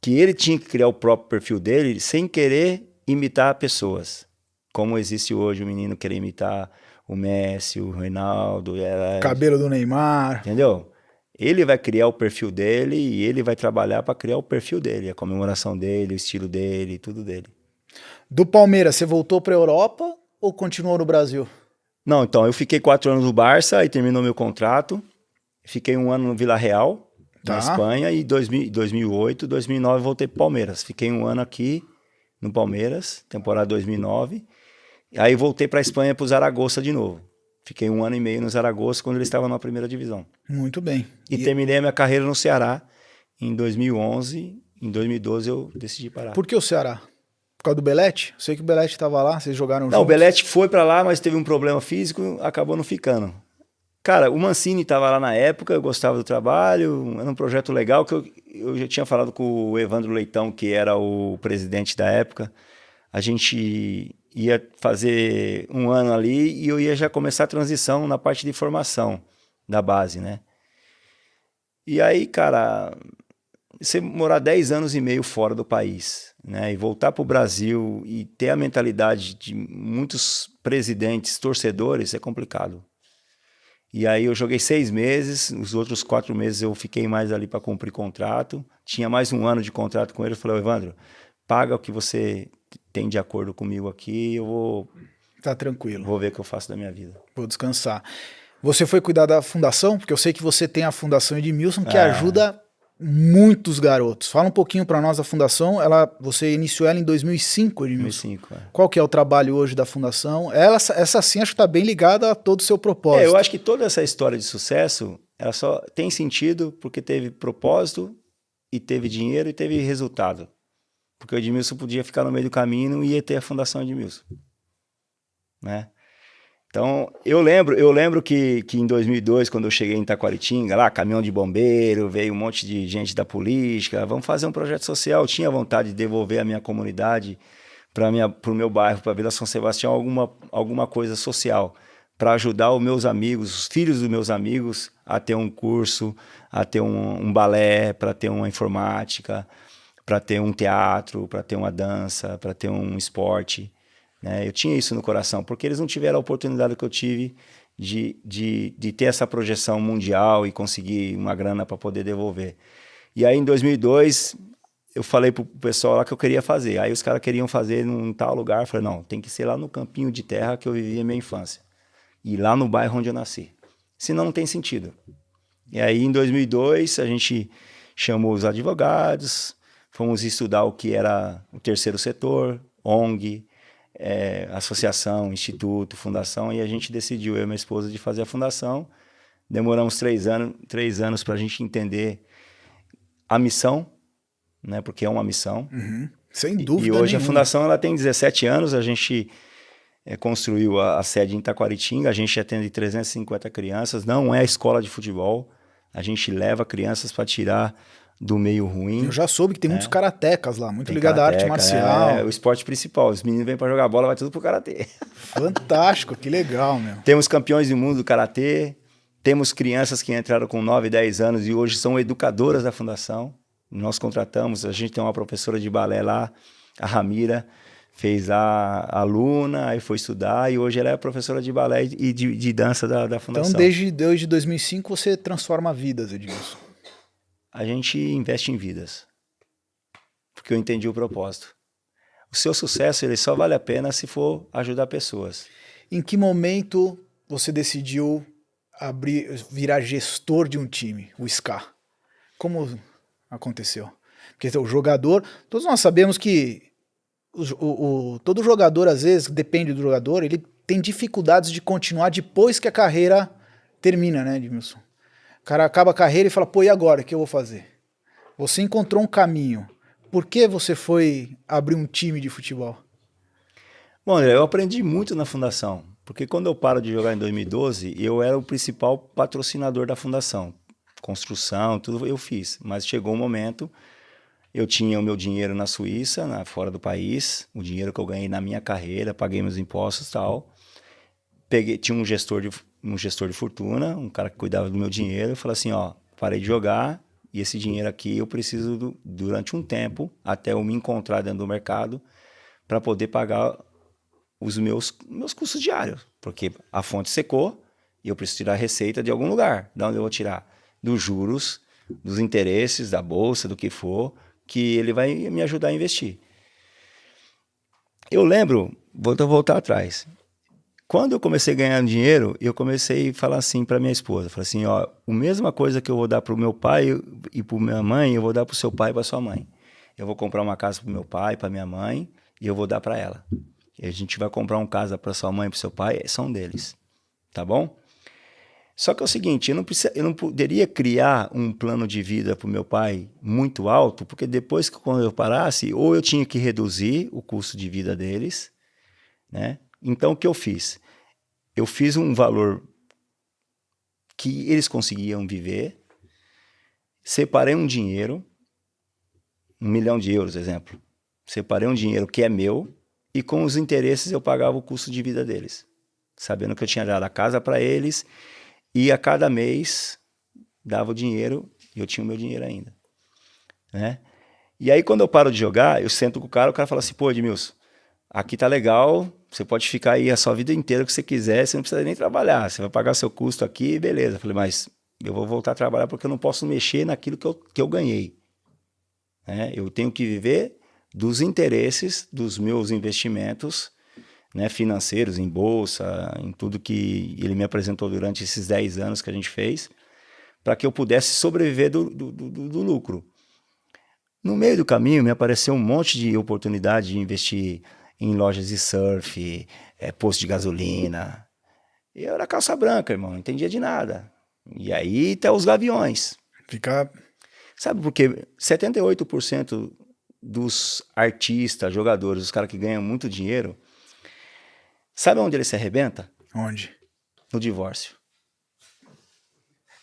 que ele tinha que criar o próprio perfil dele sem querer imitar pessoas. Como existe hoje o menino querer imitar o Messi, o Ronaldo. Cabelo do Neymar. Entendeu? Ele vai criar o perfil dele e ele vai trabalhar para criar o perfil dele, a comemoração dele, o estilo dele, tudo dele. Do Palmeiras, você voltou para a Europa ou continuou no Brasil? Não, então, eu fiquei 4 anos no Barça, aí terminou meu contrato. Fiquei 1 ano no Vila Real, na Espanha, e 2008, 2009 voltei para o Palmeiras. Fiquei 1 ano aqui no Palmeiras, temporada 2009. Aí voltei para a Espanha, para o Zaragoza de novo. Fiquei 1 ano e meio no Zaragoza, quando ele estava na primeira divisão. Muito bem. E terminei a minha carreira no Ceará em 2011. Em 2012 eu decidi parar. Por que o Ceará? Por causa do Belete? Eu sei que o Belete estava lá, vocês jogaram juntos. Não, o Belete foi para lá, mas teve um problema físico, acabou não ficando. Cara, o Mancini estava lá na época, eu gostava do trabalho, era um projeto legal, que eu já tinha falado com o Evandro Leitão, que era o presidente da época. A gente ia fazer 1 ano ali e eu ia já começar a transição na parte de formação da base, né? E aí, cara, você morar 10 anos e meio fora do país, né? E voltar para o Brasil e ter a mentalidade de muitos presidentes, torcedores, é complicado. E aí eu joguei 6 meses, os outros 4 meses eu fiquei mais ali para cumprir contrato. Tinha mais 1 ano de contrato com ele. Eu falei, Evandro, paga o que você tem de acordo comigo aqui, eu vou... Tá tranquilo. Vou ver o que eu faço da minha vida. Vou descansar. Você foi cuidar da fundação? Porque eu sei que você tem a Fundação Edmilson, que ajuda muitos garotos. Fala um pouquinho para nós da fundação. Você iniciou ela em 2005, Edmilson. 2005, Qual que é o trabalho hoje da fundação? Essa sim, acho que está bem ligada a todo o seu propósito. Eu acho que toda essa história de sucesso, ela só tem sentido porque teve propósito, e teve dinheiro, e teve resultado. Porque o Edmilson podia ficar no meio do caminho e ia ter a Fundação Edmilson. Né? Então, eu lembro que em 2002, quando eu cheguei em Taquaritinga, lá, caminhão de bombeiro, veio um monte de gente da política, vamos fazer um projeto social. Eu tinha vontade de devolver a minha comunidade para o meu bairro, para a Vila São Sebastião, alguma coisa social, para ajudar os meus amigos, os filhos dos meus amigos, a ter um curso, a ter um balé, para ter uma informática, para ter um teatro, para ter uma dança, para ter um esporte. Né? Eu tinha isso no coração, porque eles não tiveram a oportunidade que eu tive de ter essa projeção mundial e conseguir uma grana para poder devolver. E aí, em 2002, eu falei pro pessoal lá que eu queria fazer. Aí os caras queriam fazer num tal lugar. Eu falei, não, tem que ser lá no campinho de terra que eu vivi a minha infância. E lá no bairro onde eu nasci. Senão não tem sentido. E aí, em 2002, a gente chamou os advogados, fomos estudar o que era o terceiro setor, ONG, associação, instituto, fundação, e a gente decidiu, eu e minha esposa, de fazer a fundação. Demoramos 3 anos para a gente entender a missão, né, porque é uma missão. Sem dúvida E hoje nenhuma. a fundação ela tem 17 anos, a gente construiu a sede em Taquaritinga, a gente atende 350 crianças, não é a escola de futebol, a gente leva crianças para tirar do meio ruim. Eu já soube que tem muitos karatecas lá, muito ligado à arte marcial. É o esporte principal. Os meninos vêm para jogar bola, vai tudo pro karatê. Fantástico, que legal, meu. Temos campeões do mundo do karatê, temos crianças que entraram com 9, 10 anos e hoje são educadoras da fundação. Nós contratamos, a gente tem uma professora de balé lá, a Ramira, fez a aluna, aí foi estudar e hoje ela é professora de balé e de dança da fundação. Então, desde 2005 você transforma vidas, Edmilson. A gente investe em vidas, porque eu entendi o propósito. O seu sucesso ele só vale a pena se for ajudar pessoas. Em que momento você decidiu virar gestor de um time, o SCA? Como aconteceu? Porque o jogador, todos nós sabemos que todo jogador, às vezes, depende do jogador, ele tem dificuldades de continuar depois que a carreira termina, né, Edmilson? O cara acaba a carreira e fala, pô, e agora? O que eu vou fazer? Você encontrou um caminho. Por que você foi abrir um time de futebol? Bom, André, eu aprendi muito na fundação, porque quando eu paro de jogar em 2012, eu era o principal patrocinador da fundação. Construção, tudo eu fiz. Mas chegou um momento, eu tinha o meu dinheiro na Suíça, fora do país, o dinheiro que eu ganhei na minha carreira, paguei meus impostos e tal. Tinha um gestor de fortuna, um cara que cuidava do meu dinheiro, eu falei assim, ó, parei de jogar e esse dinheiro aqui eu preciso durante um tempo, até eu me encontrar dentro do mercado, para poder pagar os meus custos diários, porque a fonte secou e eu preciso tirar a receita de algum lugar. De onde eu vou tirar? Dos juros, dos interesses, da bolsa, do que for, que ele vai me ajudar a investir. Eu lembro, vou voltar atrás, quando eu comecei a ganhar dinheiro, eu comecei a falar assim para minha esposa, falei assim, ó, a mesma coisa que eu vou dar para o meu pai e para minha mãe, eu vou dar para o seu pai e para sua mãe. Eu vou comprar uma casa para o meu pai, para minha mãe, e eu vou dar para ela. E a gente vai comprar uma casa para sua mãe e para seu pai, são deles, tá bom? Só que é o seguinte, eu não poderia criar um plano de vida para o meu pai muito alto, porque depois que quando eu parasse, ou eu tinha que reduzir o custo de vida deles, né? Então, o que eu fiz? Eu fiz um valor que eles conseguiam viver, separei um dinheiro, 1 milhão de euros, exemplo. Separei um dinheiro que é meu e com os interesses eu pagava o custo de vida deles, sabendo que eu tinha dado a casa para eles e a cada mês dava o dinheiro e eu tinha o meu dinheiro ainda, né? E aí, quando eu paro de jogar, eu sento com o cara fala assim, pô, Edmilson, aqui tá legal, você pode ficar aí a sua vida inteira que você quiser, você não precisa nem trabalhar, você vai pagar seu custo aqui, beleza. Eu falei, mas eu vou voltar a trabalhar porque eu não posso mexer naquilo que eu ganhei, né? Eu tenho que viver dos interesses dos meus investimentos, né, financeiros, em bolsa, em tudo que ele me apresentou durante esses 10 anos que a gente fez, para que eu pudesse sobreviver do lucro. No meio do caminho me apareceu um monte de oportunidade de investir em lojas de surf, posto de gasolina. Eu era calça branca, irmão, não entendia de nada. E aí tá os gaviões. Sabe por quê? 78% dos artistas, jogadores, os caras que ganham muito dinheiro, sabe onde ele se arrebenta? Onde? No divórcio.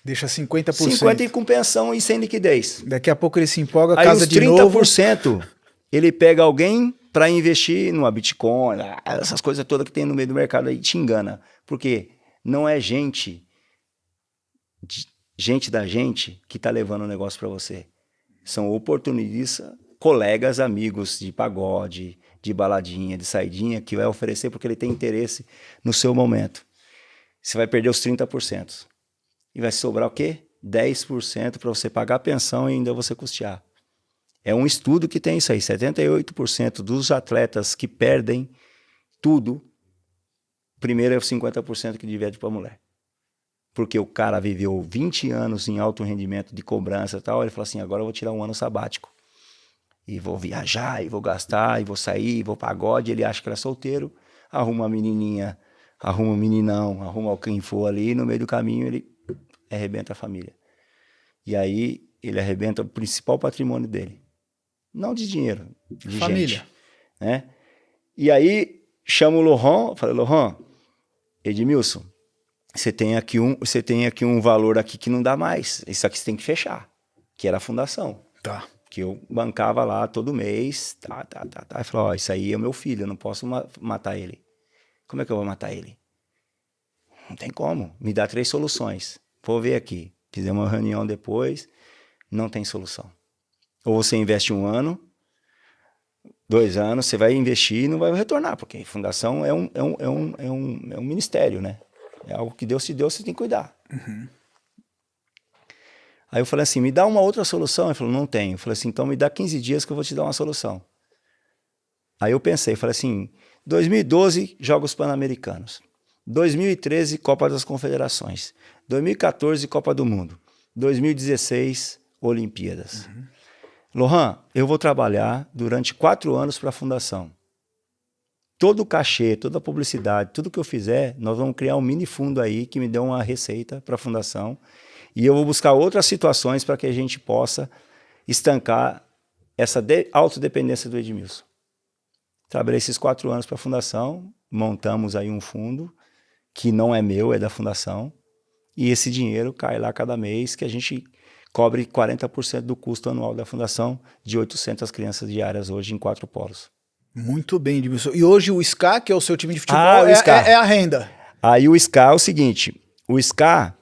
Deixa 50%. 50% com pensão e sem liquidez. Daqui a pouco ele se empolga, aí casa os de novo. 30% ele pega alguém para investir numa Bitcoin, essas coisas todas que tem no meio do mercado aí, te engana. Porque não é gente da gente que tá levando o negócio para você. São oportunistas, colegas, amigos de pagode, de baladinha, de saidinha, que vai oferecer porque ele tem interesse no seu momento. Você vai perder os 30%. E vai sobrar o quê? 10% para você pagar a pensão e ainda você custear. É um estudo que tem isso aí. 78% dos atletas que perdem tudo, primeiro é os 50% que divide para a mulher. Porque o cara viveu 20 anos em alto rendimento de cobrança e tal, ele fala assim, agora eu vou tirar um ano sabático. E vou viajar, e vou gastar, e vou sair, e vou pagode. Ele acha que ele é solteiro, arruma uma menininha, arruma um meninão, arruma quem for ali, e no meio do caminho ele arrebenta a família. E aí ele arrebenta o principal patrimônio dele. Não de dinheiro, de família. Gente, né? E aí chama o Lohan, fala, Lohan, Edmilson, você tem aqui um valor aqui que não dá mais. Isso aqui você tem que fechar, que era a fundação. Tá. Que eu bancava lá todo mês. Tá. Aí falou, ó, isso aí é o meu filho, eu não posso matar ele. Como é que eu vou matar ele? Não tem como. Me dá 3 soluções. Vou ver aqui. Fizemos uma reunião depois, não tem solução. Ou você investe 1 ano, 2 anos, você vai investir e não vai retornar, porque fundação é um ministério, né? É algo que Deus te deu, você tem que cuidar. Uhum. Aí eu falei assim, me dá uma outra solução. Ele falou, não tenho. Eu falei assim, então me dá 15 dias que eu vou te dar uma solução. Aí eu pensei, falei assim, 2012, Jogos Pan-Americanos. 2013, Copa das Confederações. 2014, Copa do Mundo. 2016, Olimpíadas. Uhum. Lohan, eu vou trabalhar durante 4 anos para a fundação. Todo o cachê, toda a publicidade, tudo que eu fizer, nós vamos criar um mini fundo aí que me dê uma receita para a fundação. E eu vou buscar outras situações para que a gente possa estancar essa autodependência do Edmilson. Trabalhei esses 4 anos para a fundação, montamos aí um fundo, que não é meu, é da fundação, e esse dinheiro cai lá cada mês, que a gente cobre 40% do custo anual da fundação, de 800 crianças diárias hoje em 4 polos. Muito bem, Edmilson. E hoje o SCA, que é o seu time de futebol, o SCA. É a renda. Aí o SCA é o seguinte, o SCA,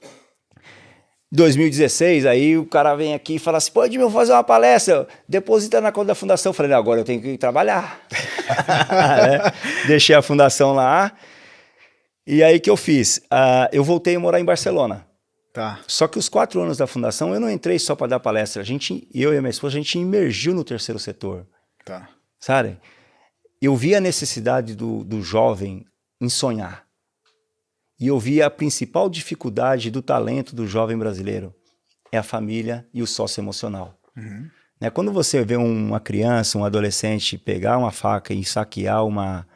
2016, aí o cara vem aqui e fala assim, pô, Edmilson, vou fazer uma palestra, deposita na conta da fundação. Eu falei, não, agora eu tenho que trabalhar. Deixei a fundação lá, e aí que eu fiz? Eu voltei a morar em Barcelona. Tá. Só que os 4 anos da fundação, eu não entrei só para dar palestra, eu e a minha esposa, a gente imergiu no terceiro setor. Tá. Sabe? Eu vi a necessidade do jovem em sonhar. E eu vi a principal dificuldade do talento do jovem brasileiro. É a família e o socioemocional. Uhum. Né? Quando você vê uma criança, um adolescente pegar uma faca e saquear uma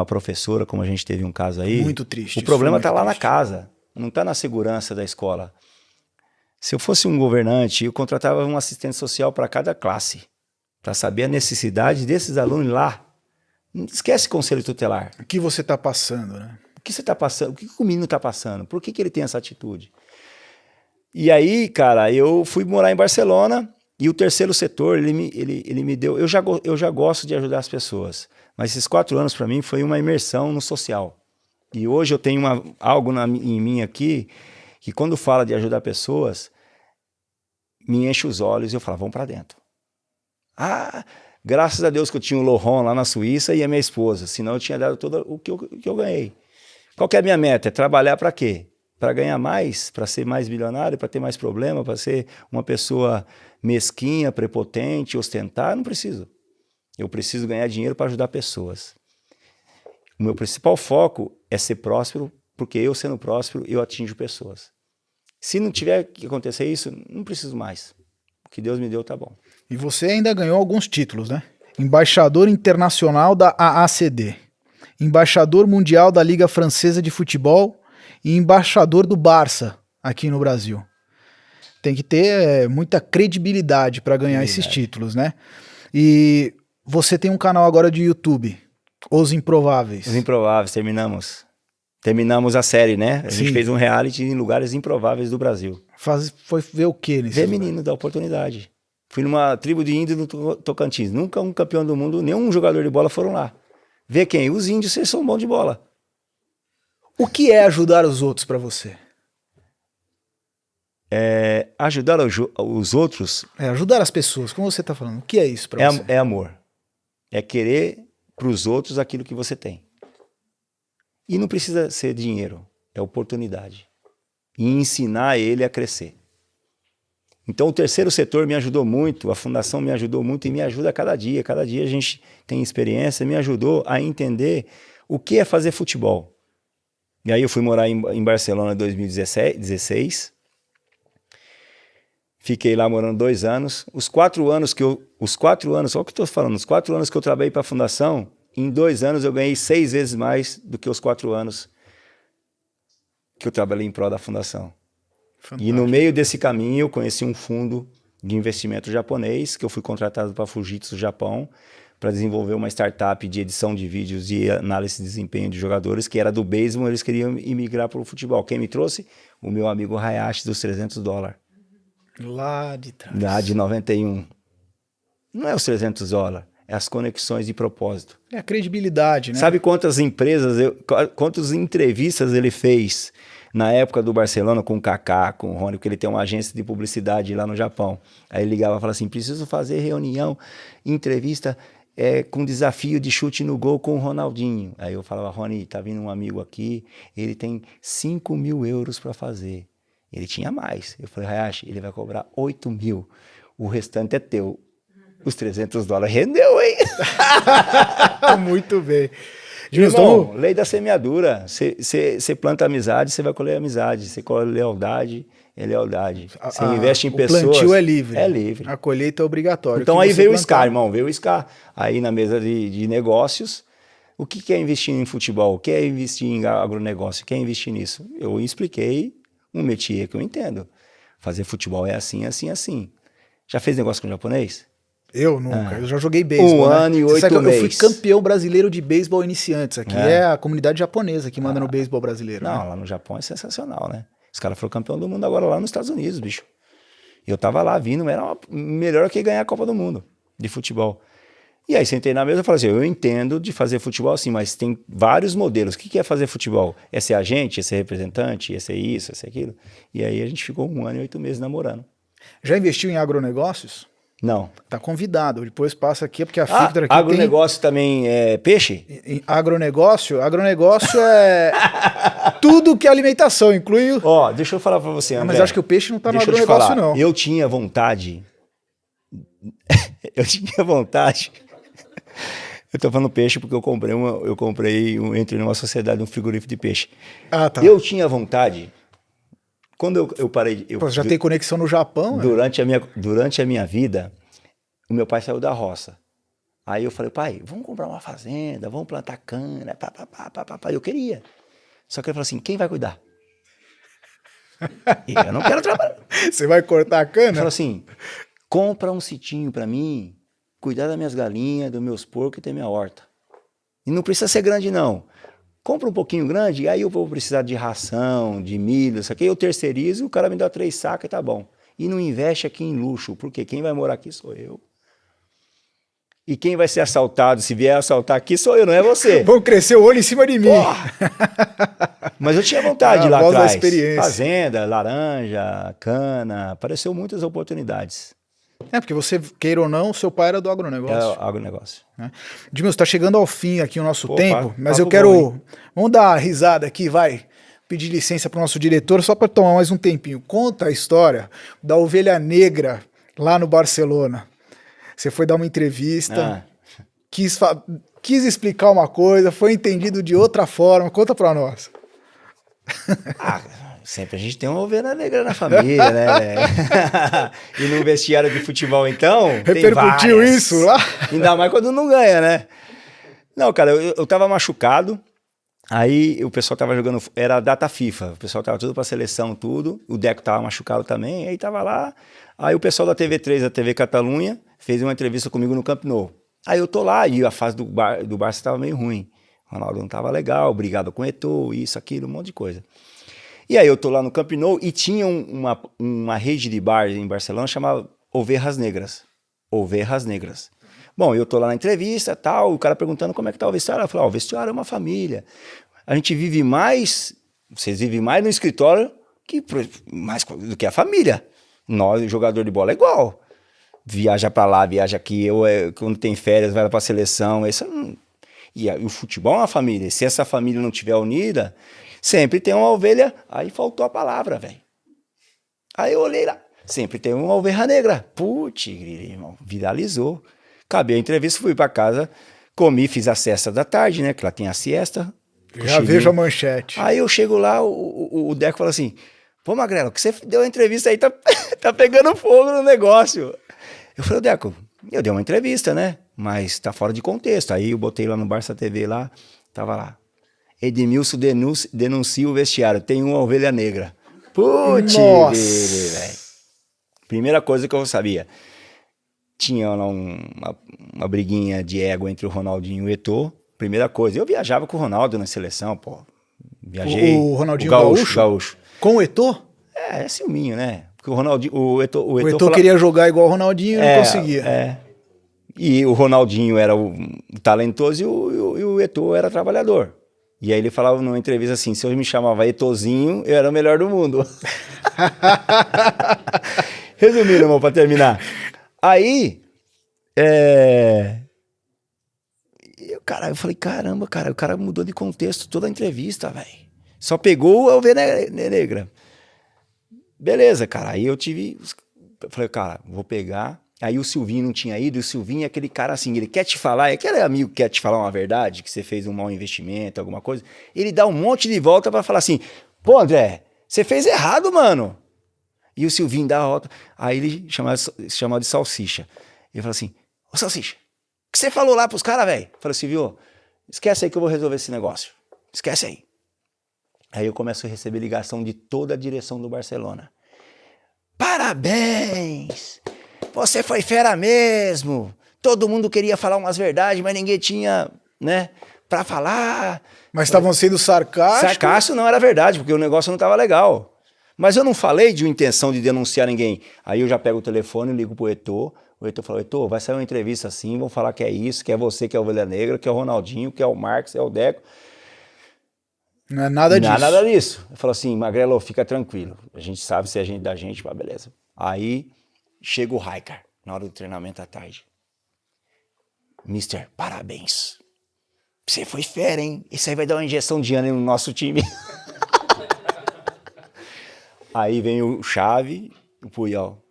professora, como a gente teve um caso aí... Muito triste. O problema está lá na casa, não está na segurança da escola. Se eu fosse um governante, eu contratava um assistente social para cada classe, para saber a necessidade desses alunos lá. Não esquece conselho tutelar. O que você está passando, né? O que você está passando? O que o menino está passando? Por que ele tem essa atitude? E aí, cara, eu fui morar em Barcelona e o terceiro setor, ele me deu... Eu já gosto de ajudar as pessoas, mas esses 4 anos para mim foi uma imersão no social. E hoje eu tenho algo em mim aqui que quando fala de ajudar pessoas, me enche os olhos e eu falo, vamos para dentro. Graças a Deus que eu tinha o Lohan lá na Suíça e a minha esposa, senão eu tinha dado todo o que eu ganhei. Qual que é a minha meta? É trabalhar para quê? Para ganhar mais, para ser mais bilionário, para ter mais problema, para ser uma pessoa mesquinha, prepotente, ostentar? Não preciso. Eu preciso ganhar dinheiro para ajudar pessoas. O meu principal foco é ser próspero, porque eu sendo próspero, eu atinjo pessoas. Se não tiver que acontecer isso, não preciso mais. O que Deus me deu tá bom. E você ainda ganhou alguns títulos, né? Embaixador internacional da AACD, embaixador mundial da Liga Francesa de Futebol e embaixador do Barça aqui no Brasil. Tem que ter muita credibilidade para ganhar esses títulos, né? E você tem um canal agora de YouTube, Os Improváveis. Os Improváveis, terminamos a série, né? A gente fez um reality em lugares improváveis do Brasil. Foi ver o quê nesse Ver lugar? menino da oportunidade. Fui numa tribo de índios no Tocantins. Nunca um campeão do mundo, nenhum jogador de bola foram lá. Ver quem? Os índios, eles são bons de bola. O que é ajudar os outros para você? Ajudar os outros... Ajudar as pessoas, como você está falando. O que é isso para você? É amor. É querer para os outros aquilo que você tem. E não precisa ser dinheiro, é oportunidade. E ensinar ele a crescer. Então o terceiro setor me ajudou muito, a fundação me ajudou muito e me ajuda a cada dia. Cada dia a gente tem experiência, me ajudou a entender o que é fazer futebol. E aí eu fui morar em Barcelona em 2016. Fiquei lá morando 2 anos. Os 4 anos, olha o que eu estou falando, os 4 anos que eu trabalhei para a fundação, em 2 anos eu ganhei 6 vezes mais do que os 4 anos que eu trabalhei em prol da fundação. Fantástico. E no meio desse caminho eu conheci um fundo de investimento japonês, que eu fui contratado para Fujitsu, Japão, para desenvolver uma startup de edição de vídeos e análise de desempenho de jogadores, que era do beisebol, eles queriam imigrar para o futebol. Quem me trouxe? O meu amigo Hayashi, dos $300. Lá de trás. Lá de 91. Não é os $300, é as conexões de propósito. É a credibilidade, né? Sabe quantas quantas entrevistas ele fez na época do Barcelona com o Kaká, com o Rony, porque ele tem uma agência de publicidade lá no Japão. Aí ele ligava e falava assim, preciso fazer reunião, entrevista com desafio de chute no gol com o Ronaldinho. Aí eu falava, Rony, tá vindo um amigo aqui, ele tem 5 mil euros para fazer. Ele tinha mais. Eu falei, Hayashi, ele vai cobrar 8 mil, o restante é teu. Os $300 rendeu, hein? Muito bem. Irmão, lei da semeadura. Você planta amizade, você vai colher amizade. Você colhe lealdade, é lealdade. Você investe em pessoas... O plantio é livre. É livre. A colheita é obrigatória. Então aí veio o SCA, irmão. Veio o SCA. Aí na mesa de negócios, o que é investir em futebol? O que é investir em agronegócio? O que é investir nisso? Eu expliquei um métier que eu entendo. Fazer futebol é assim, assim, assim. Já fez negócio com japonês? Eu nunca, eu já joguei beisebol, né? ano e Você sabe 8 que eu fui meses. campeão brasileiro de beisebol iniciantes. Aqui é a comunidade japonesa que manda no beisebol brasileiro, Não, né? lá no Japão é sensacional, né? Os caras foram campeão do mundo agora lá nos Estados Unidos, bicho. Eu tava lá vindo, era melhor que ganhar a Copa do Mundo de futebol. E aí sentei na mesa e falei assim, eu entendo de fazer futebol assim, mas tem vários modelos. O que é fazer futebol? É ser agente, é ser representante, é ser isso, é ser aquilo? E aí a gente ficou 1 ano e 8 meses namorando. Já investiu em agronegócios? Não. Tá convidado. Depois passa aqui, porque a Fictor aqui agronegócio também é peixe? Agronegócio é tudo que é alimentação, inclui... Ó, deixa eu falar pra você, André. Mas acho que o peixe não tá no Deixa eu te agronegócio, falar, não. eu tinha vontade... Eu tô falando peixe porque eu entrei numa sociedade, um frigorífico de peixe. Ah, tá. Eu tinha vontade... Quando eu parei... Pô, já tem conexão no Japão, durante a minha vida, o meu pai saiu da roça. Aí eu falei, pai, vamos comprar uma fazenda, vamos plantar cana, pá. Eu queria. Só que ele falou assim, quem vai cuidar? E eu não quero trabalhar. Você vai cortar a cana? Ele falou assim, compra um sitinho pra mim, cuidar das minhas galinhas, dos meus porcos e ter minha horta. E não precisa ser grande, não. Compra um pouquinho grande, aí eu vou precisar de ração, de milho, isso aqui eu terceirizo, o cara me dá 3 sacos e tá bom. E não investe aqui em luxo, porque quem vai morar aqui sou eu. E quem vai ser assaltado, se vier assaltar aqui, sou eu, não é você. Vão crescer o olho em cima de mim. Mas eu tinha vontade lá voz da atrás. experiência. Fazenda, laranja, cana, apareceu muitas oportunidades. É, porque você, queira ou não, seu pai era do É agronegócio. agronegócio. Né? Edmilson, está chegando ao fim aqui o nosso Pô, tempo, mas papo eu quero... bom, vamos dar uma risada aqui, vai. Pedir licença para o nosso diretor, só para tomar mais um tempinho. Conta a história da ovelha negra lá no Barcelona. Você foi dar uma entrevista, quis explicar uma coisa, foi entendido de outra forma. Conta para nós. Sempre a gente tem uma ovelha negra na família, né? E no vestiário de futebol, então, repercutiu isso lá? Ainda mais quando não ganha, né? Não, cara, eu tava machucado, aí o pessoal tava jogando, era a data FIFA, o pessoal tava tudo pra seleção, tudo, o Deco tava machucado também, aí tava lá, aí o pessoal da TV3, da TV Catalunha, fez uma entrevista comigo no Camp Nou. Aí eu tô lá, e a fase do Barça tava meio ruim, o Ronaldo não tava legal, brigado com o Eto'o, isso, aquilo, um monte de coisa. E aí eu tô lá no Camp Nou e tinha uma rede de bar em Barcelona chamada Ovelhas Negras. Ovelhas Negras. Bom, eu tô lá na entrevista, tal, o cara perguntando como é que tá o vestiário. Eu falei, o vestiário é uma família. A gente vive mais, vocês vivem mais no escritório mais do que a família. Nós, jogador de bola, é igual. Viaja pra lá, viaja aqui, quando tem férias, vai lá pra seleção. E o futebol é uma família. Se essa família não estiver unida... Sempre tem uma ovelha, aí faltou a palavra, velho. Aí eu olhei lá, sempre tem uma ovelha negra. Putz, irmão, viralizou. Acabei a entrevista, fui pra casa, comi, fiz a siesta da tarde, né, que lá tem a siesta. Já vejo a manchete. Aí eu chego lá, o Deco fala assim, pô, Magrelo, que você deu a entrevista aí, tá pegando fogo no negócio. Eu falei, Deco, eu dei uma entrevista, né, mas tá fora de contexto. Aí eu botei lá no Barça TV lá, tava lá. Edmilson denuncia o vestiário, tem uma ovelha negra. Putz, velho. Primeira coisa que eu sabia. Tinha lá uma briguinha de ego entre o Ronaldinho e o Eto'o. Primeira coisa. Eu viajava com o Ronaldo na seleção, pô. Viajei. O Ronaldinho Gaúcho. Com o Eto'o? É ciúminho, né? Porque o Ronaldinho, o Eto'o queria jogar igual o Ronaldinho e não conseguia. E o Ronaldinho era o talentoso e o Eto'o era trabalhador. E aí ele falava numa entrevista assim, se eu me chamava Eto'zinho, eu era o melhor do mundo. Resumindo, irmão, pra terminar. Aí, eu falei, caramba, cara, o cara mudou de contexto toda a entrevista, velho. Só pegou a ovelha negra. Beleza, cara, aí eu falei, cara, vou pegar. Aí o Silvinho não tinha ido, e o Silvinho é aquele cara assim, ele quer te falar, é aquele amigo que quer te falar uma verdade, que você fez um mau investimento, alguma coisa, ele dá um monte de volta pra falar assim, pô, André, você fez errado, mano. E o Silvinho dá a volta, aí ele chamava de Salsicha. Ele falou assim, ô Salsicha, o que você falou lá pros caras, velho? Eu falei, Silvio, esquece aí que eu vou resolver esse negócio, esquece aí. Aí eu começo a receber ligação de toda a direção do Barcelona. Parabéns! você foi fera mesmo. Todo mundo queria falar umas verdades, mas ninguém tinha, né, pra falar. Mas estavam sendo sarcásticos? Sarcástico não era verdade, porque o negócio não tava legal. Mas eu não falei de uma intenção de denunciar ninguém. Aí eu já pego o telefone e ligo pro Heitor. O Heitor falou, Heitor, vai sair uma entrevista assim, vão falar que é isso, que é você, que é o Ovelha Negra, que é o Ronaldinho, que é o Marcos, que é o Deco. Não é nada disso. Não é nada disso. Ele falou assim, Magrelo, fica tranquilo. A gente sabe se é gente da gente, mas beleza. Aí chega o Raikar, na hora do treinamento à tarde. Mister, parabéns. Você foi fera, hein? Isso aí vai dar uma injeção de ânimo no nosso time. Aí vem o Chave, o Puyol.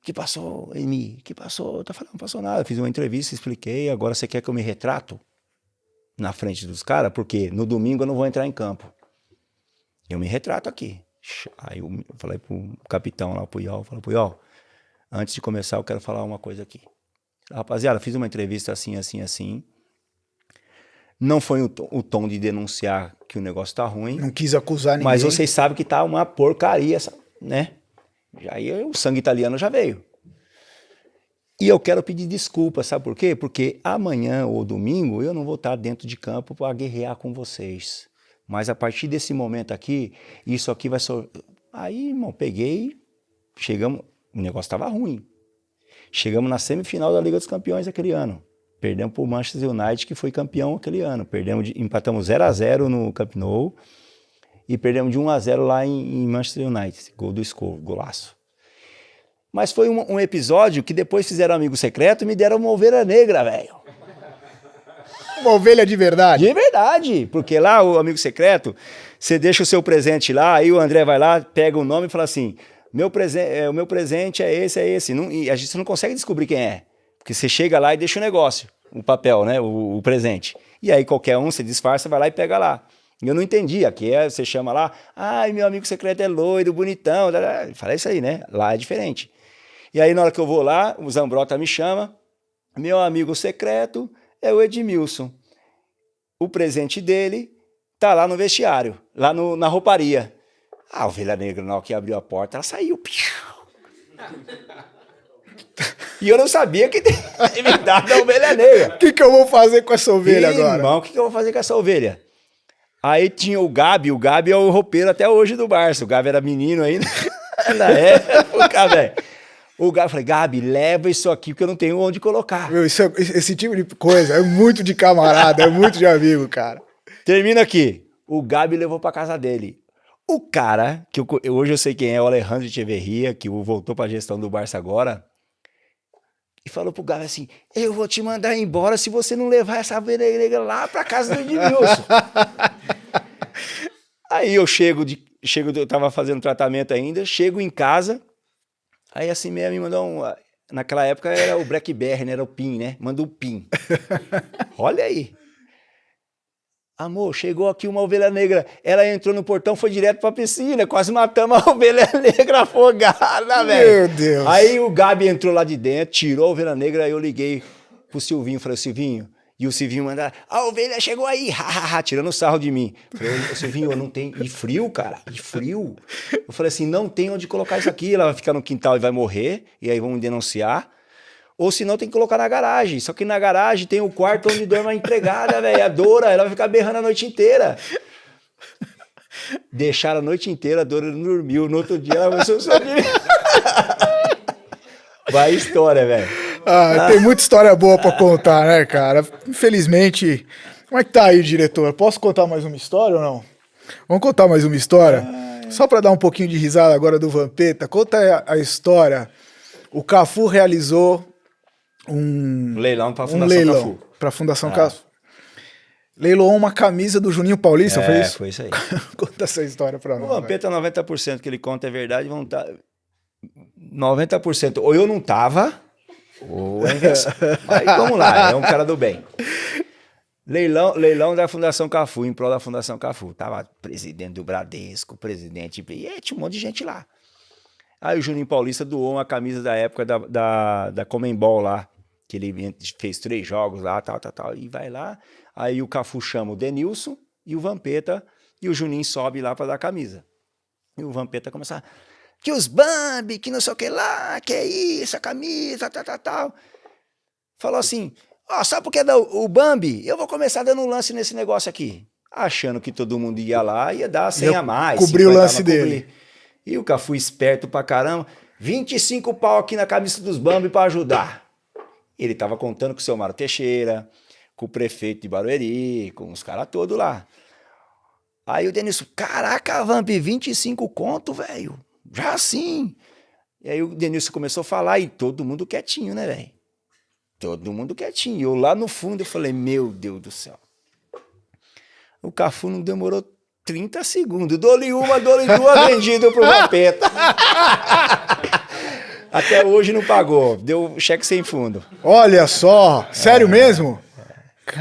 O que passou, Emi? O que passou? Eu tô falando, não passou nada. Fiz uma entrevista, expliquei. Agora você quer que eu me retrato na frente dos caras? Porque no domingo eu não vou entrar em campo. Eu me retrato aqui. Aí eu falei pro capitão lá, o Puyol. Falei, Puyol, antes de começar eu quero falar uma coisa aqui. Rapaziada, fiz uma entrevista assim, assim, assim. Não foi o tom de denunciar que o negócio tá ruim. Não quis acusar ninguém. Mas vocês sabem que tá uma porcaria, né? Aí o sangue italiano já veio. E eu quero pedir desculpa, sabe por quê? Porque amanhã ou domingo eu não vou estar dentro de campo para guerrear com vocês. Mas a partir desse momento aqui, isso aqui vai ser... Aí, irmão, peguei, chegamos... O negócio tava ruim. Chegamos na semifinal da Liga dos Campeões aquele ano. Perdemos para o Manchester United, que foi campeão aquele ano. Empatamos 0-0 no Camp Nou e perdemos de 1-0 lá em Manchester United. Gol do Scholes, golaço. Mas foi um episódio que depois fizeram amigo secreto e me deram uma ovelha negra, velho. Uma ovelha de verdade? De verdade, porque lá o amigo secreto, você deixa o seu presente lá, aí o André vai lá, pega o nome e fala assim, o meu presente é esse. Não, e a gente não consegue descobrir quem é. Porque você chega lá e deixa o negócio, o papel, né, o presente. E aí qualquer um, você disfarça, vai lá e pega lá. E eu não entendi, aqui você chama lá, ai, meu amigo secreto é loiro, bonitão, fala isso aí, né, lá é diferente. E aí na hora que eu vou lá, o Zambrota me chama, meu amigo secreto é o Edmilson. O presente dele tá lá no vestiário, lá na rouparia. A ovelha negra, na hora que abriu a porta, ela saiu. E eu não sabia que tinha me dado a ovelha negra. O que eu vou fazer com essa ovelha agora? Irmão, o que eu vou fazer com essa ovelha? Aí tinha o Gabi é o roupeiro até hoje do Barça. O Gabi era menino ainda. Na época, velho. O Gabi, eu falei, Gabi, leva isso aqui porque eu não tenho onde colocar. Meu, esse tipo de coisa é muito de camarada, é muito de amigo, cara. Termina aqui. O Gabi levou pra casa dele. O cara, que hoje eu sei quem é, o Alejandro Echeverria, que voltou pra gestão do Barça agora, e falou pro Gabi assim, eu vou te mandar embora se você não levar essa ovelha negra lá pra casa do Edmilson. Aí eu eu tava fazendo tratamento ainda, chego em casa, aí assim mesmo me mandou naquela época era o Blackberry, né? Era o PIN, né? Manda o PIN. Olha aí. Amor, chegou aqui uma ovelha negra. Ela entrou no portão, foi direto pra piscina. Quase matamos a ovelha negra afogada, velho. Meu Deus. Aí o Gabi entrou lá de dentro, tirou a ovelha negra. Aí eu liguei pro Silvinho, falei, Silvinho. E o Silvinho mandava, a ovelha chegou aí, tirando sarro de mim. Falei, Silvinho, eu não tenho. E frio, cara, e frio. Eu falei assim, não tem onde colocar isso aqui. Ela vai ficar no quintal e vai morrer. E aí vão me denunciar. Ou senão tem que colocar na garagem. Só que na garagem tem o quarto onde dorme a empregada, velho. A Dora, ela vai ficar berrando a noite inteira. Deixaram a noite inteira, a Dora não dormiu. No outro dia ela começou a sorrir. Vai história, velho. Tem muita história boa pra contar, né, cara? Infelizmente. Como é que tá aí, diretor? Posso contar mais uma história ou não? Vamos contar mais uma história? Só pra dar um pouquinho de risada agora do Vampeta. Conta a história. O Cafu realizou um leilão para a Fundação Cafu. Para a Fundação Cafu. Leiloou uma camisa do Juninho Paulista, foi isso? Foi isso aí. Conta essa história para nós. O Vampeta, 90% que ele conta é verdade, vão estar... 90% ou eu não tava, ou é invenção. Mas vamos lá, é um cara do bem. Leilão da Fundação Cafu, em prol da Fundação Cafu. Tava presidente do Bradesco, presidente... E tinha um monte de gente lá. Aí o Juninho Paulista doou uma camisa da época da Comembol lá, que ele fez 3 jogos lá, tal, e vai lá. Aí o Cafu chama o Denilson e o Vampeta, e o Juninho sobe lá para dar a camisa. E o Vampeta começa, que os Bambi, que não sei o que lá, que é isso, a camisa, tal. Falou assim, ó, sabe por que é o Bambi? Eu vou começar dando um lance nesse negócio aqui. Achando que todo mundo ia lá, ia dar 100 a mais. Cobrir o lance dele. E o Cafu esperto pra caramba, 25 pau aqui na camisa dos Bambi pra ajudar. Ele tava contando com o seu Mário Teixeira, com o prefeito de Barueri, com os caras todos lá. Aí o Denilson, caraca, Vamp, 25 conto, velho. Já assim. E aí o Denilson começou a falar e todo mundo quietinho, né, velho? Todo mundo quietinho. E eu lá no fundo, eu falei, meu Deus do céu. O Cafu não demorou 30 segundos. Dou-lhe uma, dou-lhe duas, vendido pro Vampeta. Até hoje não pagou. Deu cheque sem fundo. Olha só. Sério mesmo?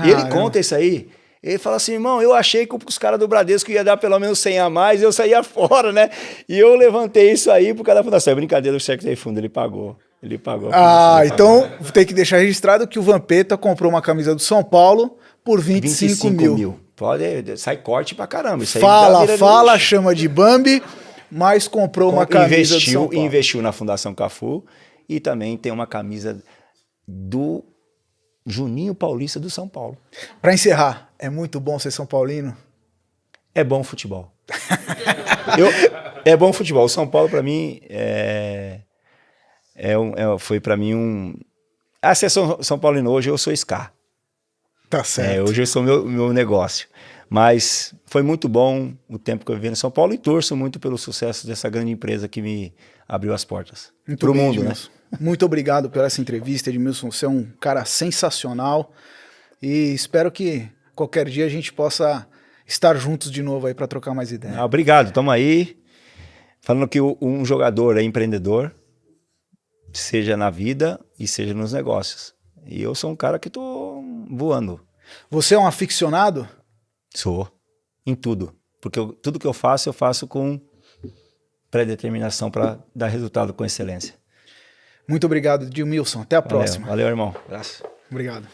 E ele conta isso aí. Ele fala assim, irmão, eu achei que os caras do Bradesco ia dar pelo menos 100 a mais, eu saía fora, né? E eu levantei isso aí por causa da fundação. É brincadeira, o cheque sem fundo, ele pagou. Ele pagou. Então tem que deixar registrado que o Vampeta comprou uma camisa do São Paulo por 25 mil. Pode, sai corte pra caramba. Isso aí fala, chama de Bambi, mas comprou uma camisa do São Paulo. Investiu na Fundação Cafu e também tem uma camisa do Juninho Paulista do São Paulo. Para encerrar, é muito bom ser São Paulino? É bom futebol. É bom futebol. O São Paulo, para mim, foi para mim um... A sessão São Paulino hoje, eu sou Scar. Tá certo. Hoje eu sou meu negócio. Mas foi muito bom o tempo que eu vivi no São Paulo e torço muito pelo sucesso dessa grande empresa que me abriu as portas. Para o mundo, né? Muito obrigado por essa entrevista, Edmilson. Você é um cara sensacional e espero que qualquer dia a gente possa estar juntos de novo aí para trocar mais ideias. Obrigado, estamos aí. Falando que um jogador é empreendedor, seja na vida e seja nos negócios. E eu sou um cara que tô voando. Você é um aficionado? Sou. Em tudo. Porque tudo que eu faço com predeterminação para dar resultado com excelência. Muito obrigado, Edmilson. Até a próxima. Valeu, irmão. Abraço. Obrigado.